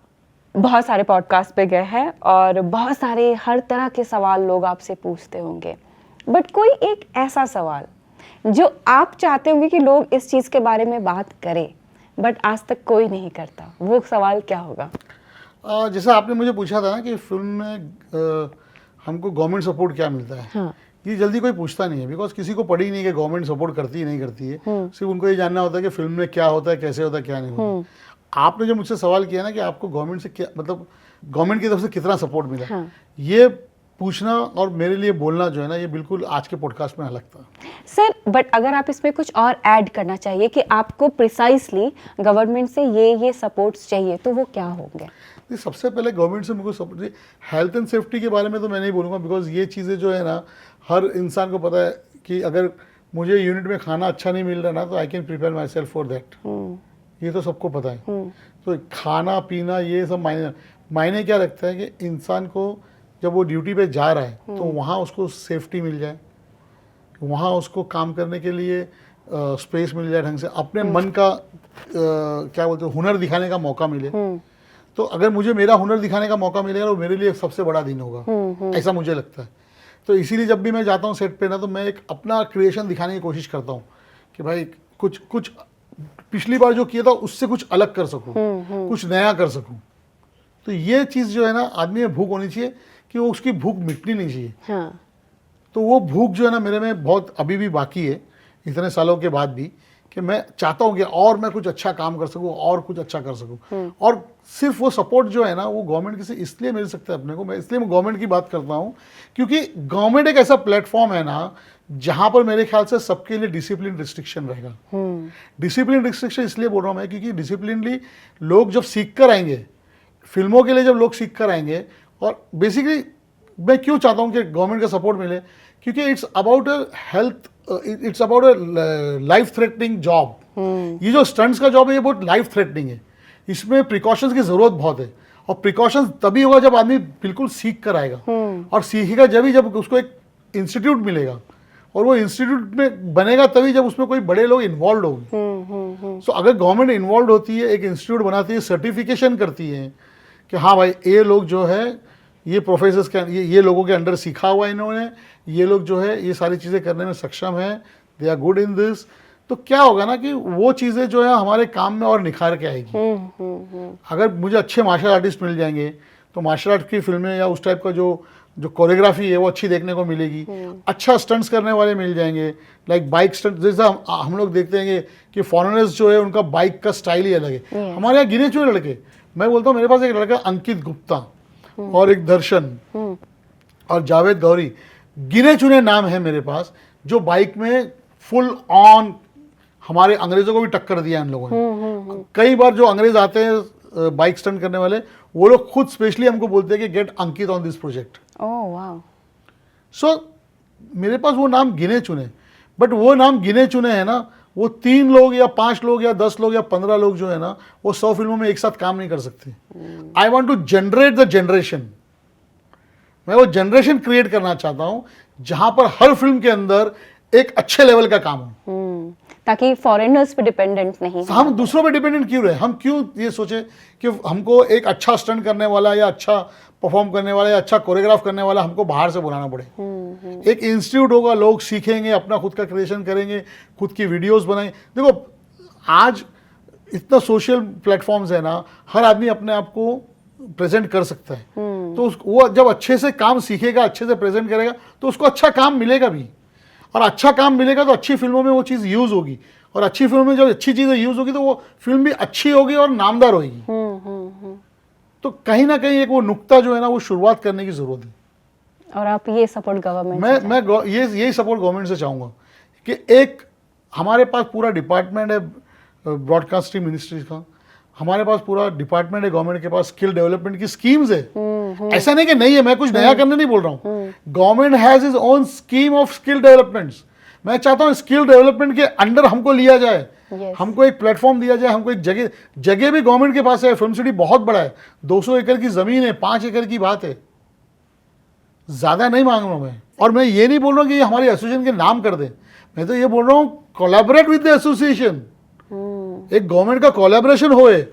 बहुत सारे पॉडकास्ट पे गए हैं और बहुत सारे हर तरह के सवाल लोग आपसे पूछते होंगे, बट कोई एक ऐसा सवाल जो आप चाहते होंगे कि लोग इस चीज़ के बारे में बात करें बट आज तक कोई नहीं करता, वो सवाल क्या होगा? जैसा आपने मुझे पूछा था ना कि फिल्म में हमको गवर्नमेंट सपोर्ट क्या मिलता है। हाँ। ये जल्दी कोई पूछता नहीं है, बिकॉज किसी को पड़ी नहीं कि गवर्नमेंट सपोर्ट करती है नहीं करती है। सिर्फ उनको ये जानना होता है कि फिल्म में क्या होता है, कैसे होता है, क्या नहीं होता। आपने जो मुझसे सवाल किया ना कि आपको गवर्नमेंट से क्या मतलब गवर्नमेंट की तरफ से कितना सपोर्ट मिला, हाँ। ये पूछना और मेरे लिए बोलना जो है ना, ये बिल्कुल आज के पॉडकास्ट में अलग था सर। बट अगर आप इसमें कुछ और ऐड करना चाहिए कि आपको प्रिसाइसली गवर्नमेंट से ये सपोर्ट्स चाहिए, तो वो क्या होंगे? सबसे पहले गवर्नमेंट से मुझे सपोर्ट, हेल्थ एंड सेफ्टी के बारे में तो मैं नहीं बोलूँगा, बिकॉज ये चीज़ें जो है ना हर इंसान को पता है कि अगर मुझे यूनिट में खाना अच्छा नहीं मिल रहा ना तो I can prepare my self for that. ये तो सबको पता है। तो खाना पीना ये सब मायने क्या रखता है कि इंसान को जब वो ड्यूटी पे जा रहा है तो वहाँ उसको सेफ्टी मिल जाए, वहाँ उसको काम करने के लिए स्पेस मिल जाए, ढंग से अपने मन का क्या बोलते हैं हुनर दिखाने का मौका मिले। तो अगर मुझे मेरा हुनर दिखाने का मौका मिलेगा तो मेरे लिए सबसे बड़ा दिन होगा, ऐसा मुझे लगता है। तो इसीलिए जब भी मैं जाता हूँ सेट पे ना, तो मैं एक अपना क्रिएशन दिखाने की कोशिश करता हूँ कि भाई कुछ पिछली बार जो किया था उससे कुछ अलग कर सकूँ, कुछ नया कर सकूँ। तो ये चीज़ जो है ना, आदमी में भूख होनी चाहिए कि वो उसकी भूख मिटनी नहीं चाहिए। हाँ। तो वो भूख जो है ना मेरे में बहुत अभी भी बाकी है, इतने सालों के बाद भी, कि मैं चाहता हूँ कि और मैं कुछ अच्छा काम कर सकूँ और कुछ अच्छा कर सकूँ। और सिर्फ वो सपोर्ट जो है ना वो गवर्नमेंट से इसलिए मिल सकता है अपने को, मैं इसलिए गवर्नमेंट की बात करता हूँ क्योंकि गवर्नमेंट एक ऐसा प्लेटफॉर्म है ना जहाँ पर मेरे ख्याल से सबके लिए डिसिप्लिन रिस्ट्रिक्शन रहेगा। डिसिप्लिन रिस्ट्रिक्शन इसलिए बोल रहा हूँ मैं क्योंकि डिसिप्लिनली लोग जब सीख कर आएंगे, फिल्मों के लिए जब लोग सीख कर आएंगे, और बेसिकली मैं क्यों चाहता हूँ कि गवर्नमेंट का सपोर्ट मिले, क्योंकि it's about a health, it's about a life threatening job. ये जो स्टंट्स का जॉब है ये बहुत लाइफ थ्रेटनिंग है, इसमें प्रिकॉशंस की ज़रूरत बहुत है। और प्रिकॉशंस तभी होगा जब आदमी बिल्कुल सीख कर आएगा, और सीखेगा जब उसको एक इंस्टीट्यूट मिलेगा, और वो इंस्टीट्यूट में बनेगा तभी जब उसमें कोई बड़े लोग इन्वॉल्व होंगे। सो अगर गवर्नमेंट इन्वॉल्व होती है, एक इंस्टीट्यूट बनाती है, सर्टिफिकेशन करती है कि हाँ भाई ये लोग जो है ये प्रोफेसर्स के ये लोगों के अंडर सीखा हुआ इन्होंने, ये लोग जो है ये सारी चीज़ें करने में सक्षम हैं, they are good in this, तो क्या होगा ना कि वो चीज़ें जो है हमारे काम में और निखार के आएगी। अगर मुझे अच्छे मार्शल आर्टिस्ट मिल जाएंगे तो मार्शल आर्ट की फिल्में या उस टाइप का जो कोरियोग्राफी है वो अच्छी देखने को मिलेगी। अच्छा स्टंट्स करने वाले मिल जाएंगे, लाइक बाइक स्टंट, जैसा हम लोग देखते हैं कि फॉरेनर्स जो है उनका बाइक का स्टाइल ही अलग है। हमारे यहाँ गिने चुने लड़के, मैं बोलता हूँ मेरे पास एक लड़का अंकित गुप्ता और एक दर्शन और जावेद गौरी, गिने चुने नाम है मेरे पास, जो बाइक में फुल ऑन हमारे अंग्रेजों को भी टक्कर दिया इन लोगों ने। कई बार जो अंग्रेज आते हैं बाइक स्टंट करने वाले, वो लोग खुद स्पेशली हमको बोलते हैं कि get Ankit on this project. Oh wow. So मेरे पास वो नाम गिने चुने, बट वो नाम गिने चुने हैं ना, वो 3 लोग या 5 लोग या 10 लोग या 15 लोग जो है ना वो 100 फिल्मों में एक साथ काम नहीं कर सकते। I want to generate the generation, मैं वो जनरेशन क्रिएट करना चाहता हूँ जहां पर हर फिल्म के अंदर एक अच्छे लेवल का काम हो, ताकि फॉरेनर्स पे डिपेंडेंट नहीं हो। हम दूसरों पे डिपेंडेंट क्यों रहे, हम क्यों ये सोचे कि हमको एक अच्छा स्टंट करने वाला या अच्छा परफॉर्म करने वाला या अच्छा कोरियोग्राफ करने वाला हमको बाहर से बुलाना पड़े। एक इंस्टीट्यूट होगा, लोग सीखेंगे, अपना खुद का क्रिएशन करेंगे, खुद की वीडियोस बनाएंगे। देखो आज इतना सोशल प्लेटफॉर्म्स है ना, हर आदमी अपने आप को प्रेजेंट कर सकता है। तो वो जब अच्छे से काम सीखेगा, अच्छे से प्रेजेंट करेगा, तो उसको अच्छा काम मिलेगा भी, और अच्छा काम मिलेगा तो अच्छी फिल्मों में वो चीज़ यूज़ होगी, और अच्छी फिल्मों में जब अच्छी चीज़ें यूज़ होगी तो वो फिल्म भी अच्छी होगी और नामदार होगी। तो कहीं ना कहीं एक वो नुक्ता जो है ना वो शुरुआत करने की ज़रूरत है। और आप ये सपोर्ट गवर्नमेंट मैं यही सपोर्ट गवर्नमेंट से चाहूँगा कि एक हमारे पास पूरा डिपार्टमेंट है ब्रॉडकास्टिंग मिनिस्ट्री का, हमारे पास पूरा डिपार्टमेंट है गवर्नमेंट के पास, स्किल डेवलपमेंट की स्कीम्स है। ऐसा नहीं कि नहीं है, मैं कुछ नया करने नहीं बोल रहा हूँ। Government has is own scheme of skill developments. मैं चाहता हूँ स्किल डेवलपमेंट के अंडर हमको लिया जाए, हमको एक प्लेटफॉर्म दिया जाए, हमको एक जगह भी गवर्नमेंट के पास है। फिल्म सिटी बहुत बड़ा है, 200 एकड़ की जमीन है, 5 एकड़ की बात है, ज्यादा नहीं मांग रहा हूं मैं। और मैं ये नहीं बोल रहा हूँ कि ये हमारी एसोसिएशन के नाम कर दे, मैं तो ये बोल रहा हूँ कोलैबोरेट विद द एसोसिएशन, एक गवर्नमेंट का कोलैबोरेशन होए।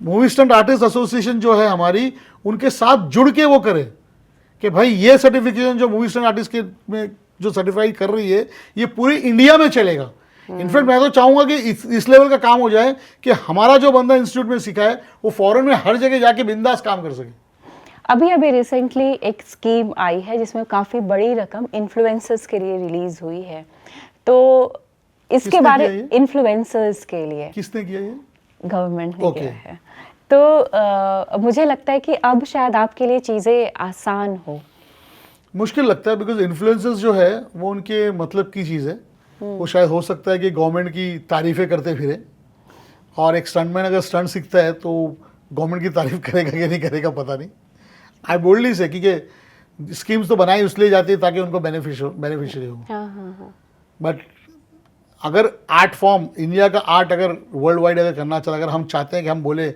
मूवी स्टंट आर्टिस्ट एसोसिएशन जो है हमारी, उनके साथ जुड़ के वो करे कि भाई ये सर्टिफिकेशन जो मूवी स्टंट आर्टिस्ट के में जो सर्टिफाई कर रही है, ये पूरी इंडिया में चलेगा। इनफैक्ट मैं तो चाहूंगा कि इस लेवल का काम हो जाए कि हमारा जो बंदा इंस्टीट्यूट में सीखा है वो फॉरेन में हर जगह जाके बिंदास काम कर सके। अभी रिसेंटली एक स्कीम आई है जिसमें काफ़ी बड़ी रकम इन्फ्लुएंसर्स के लिए रिलीज हुई है, तो इसके बारे इन्फ्लुएंसर्स के लिए किसने किया ये? गवर्नमेंट ने किया है। तो मुझे लगता है कि अब शायद आपके लिए चीज़ें आसान हो। मुश्किल लगता है बिकॉज इन्फ्लुएंसर्स जो है वो उनके मतलब की चीज़ है। वो शायद हो सकता है कि गवर्नमेंट की तारीफ़ें करते फिरे, और एक स्टंटमैन अगर स्टंट सीखता है तो गवर्नमेंट की तारीफ करेगा कि नहीं करेगा पता नहीं। आई बोल्डली से क्योंकि स्कीम्स तो बनाई इसलिए जाती है ताकि उनको बेनिफिशियरी हो। बट अगर आर्ट फॉर्म, इंडिया का आर्ट अगर वर्ल्ड वाइड अगर करना चला, अगर हम चाहते हैं कि हम बोले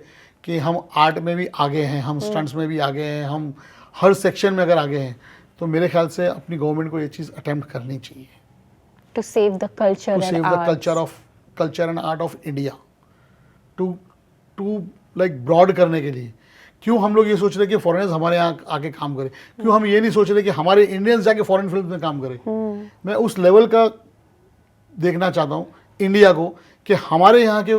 कि हम आर्ट में भी आगे हैं, हम स्टंट्स में भी आगे हैं, हम हर सेक्शन में अगर आगे हैं, तो मेरे ख्याल से अपनी गवर्नमेंट को ये चीज़ अटेम्प्ट करनी चाहिए to save the culture and art of India, to like broad करने के लिए। क्यों हम लोग ये सोच रहे कि फॉरेनर्स हमारे यहाँ आके काम करें? क्यों हम ये नहीं सोच रहे कि हमारे इंडियंस जाके फॉरेन फिल्म में काम करें? मैं उस लेवल का देखना चाहता हूँ इंडिया को कि हमारे यहाँ के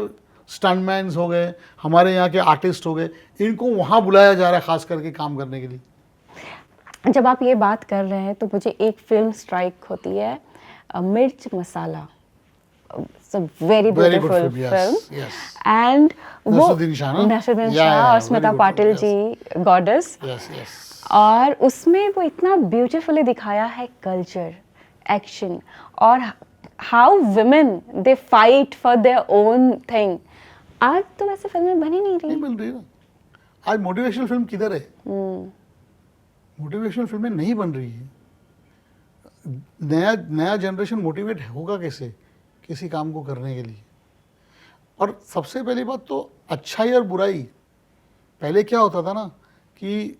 स्टंटमैन्स हो गए, हमारे यहाँ के आर्टिस्ट हो गए, इनको वहाँ बुलाया जा रहा है खास करके काम करने के लिए। जब आप ये बात कर रहे हैं तो मुझे एक फिल्म स्ट्राइक होती है, मिर्च मसाला, वेरी ब्यूटीफुल फिल्म, एंड वो नसरुद्दीन शाह और स्मिता पाटिल जी, गॉडेस, और उसमें वो इतना ब्यूटीफुली दिखाया है कल्चर, एक्शन, और how women they fight for their own thing. आज तो वैसे फिल्में बनी नहीं बन रही ना। आज मोटिवेशनल फिल्म किधर है? मोटिवेशनल फिल्में नहीं बन रही है। नया जनरेशन मोटिवेट होगा कैसे किसी काम को करने के लिए? और सबसे पहली बात तो अच्छाई और बुराई, पहले क्या होता था ना कि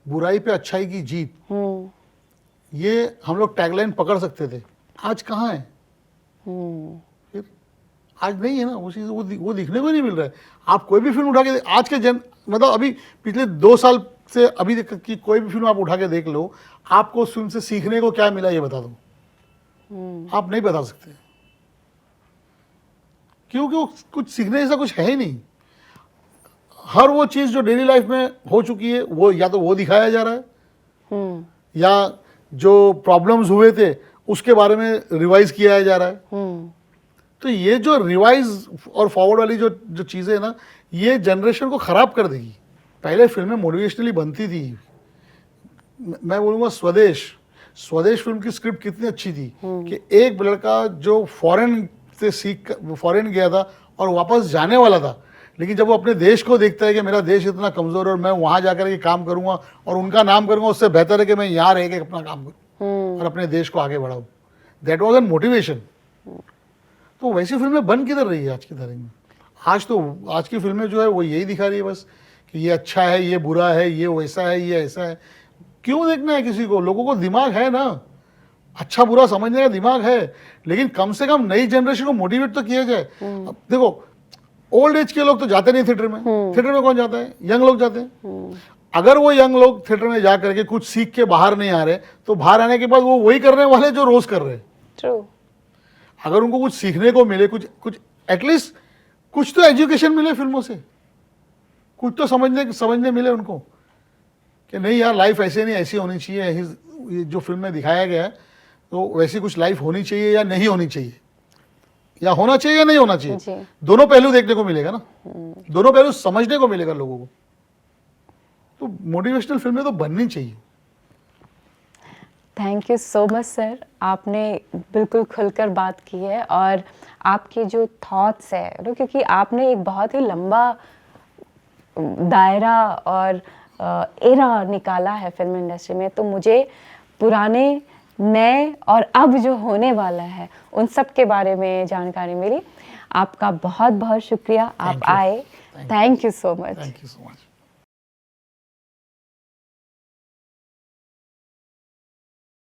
बुराई पे अच्छाई की जीत, ये हम लोग टैगलाइन पकड़ सकते थे। आज कहाँ है? फिर आज नहीं है ना वो चीज़, वो दिखने को नहीं मिल रहा है। आप कोई भी फिल्म उठा के आज के मतलब अभी पिछले 2 साल से अभी तक की कोई भी फिल्म आप उठा के देख लो, आपको उस फिल्म से सीखने को क्या मिला ये बता दो, आप नहीं बता सकते, क्योंकि कुछ सीखने जैसा कुछ है ही नहीं। हर वो चीज़ जो डेली लाइफ में हो चुकी है वो या तो वो दिखाया जा रहा है, या जो प्रॉब्लम्स हुए थे उसके बारे में रिवाइज किया जा रहा है। तो ये जो रिवाइज और फॉरवर्ड वाली जो चीज़ें है ना, ये जनरेशन को ख़राब कर देगी। पहले फिल्में मोटिवेशनली बनती थी। मैं बोलूँगा स्वदेश फिल्म की स्क्रिप्ट कितनी अच्छी थी कि एक लड़का जो फॉरेन से फॉरेन गया था और वापस जाने वाला था, लेकिन जब वो अपने देश को देखता है कि मेरा देश इतना कमज़ोर है और मैं वहाँ जाकर के काम करूँगा और उनका नाम करूँगा, उससे बेहतर है कि मैं यहाँ रह के अपना काम करूँ और अपने देश को आगे बढ़ाऊँ। That was an motivation. तो वैसी फिल्में बन किधर रही है आज की तारीख में? आज की फिल्में जो है वो यही दिखा रही है बस कि ये अच्छा है, ये बुरा है, ये वैसा है, ये ऐसा है। क्यों देखना है किसी को? लोगों को दिमाग है ना, अच्छा बुरा समझने का दिमाग है, लेकिन कम से कम नई जनरेशन को मोटिवेट तो किया जाए। अब देखो, ओल्ड एज के लोग तो जाते नहीं थिएटर में। थिएटर में कौन जाता है? यंग लोग जाते हैं। अगर वो यंग लोग थिएटर में जा करके कुछ सीख के बाहर नहीं आ रहे, तो बाहर आने के बाद वो वही करने वाले जो रोज कर रहे हैं। True. अगर उनको कुछ सीखने को मिले, कुछ एटलीस्ट कुछ तो एजुकेशन मिले फिल्मों से, कुछ तो समझने मिले उनको कि नहीं यार, लाइफ ऐसे नहीं, ऐसी होनी चाहिए। ये जो फिल्म में दिखाया गया है तो वैसी कुछ लाइफ होनी चाहिए या नहीं होनी चाहिए, या होना चाहिए या नहीं होना चाहिए। दोनों पहलू देखने को मिलेगा ना, दोनों पहलू समझने को मिलेगा लोगों को। तो मोटिवेशनल फिल्में तो बननी चाहिए। Thank you so much sir, आपने बिल्कुल खुलकर बात की है, और आपके जो थॉट्स है, क्योंकि आपने एक बहुत ही लंबा दायरा और एरा निकाला है फिल्म इंडस्ट्री में, तो मुझे पुराने, नए और अब जो होने वाला है उन सब के बारे में जानकारी मिली। आपका बहुत बहुत शुक्रिया, आप आए। Thank you so much. Thank you so much.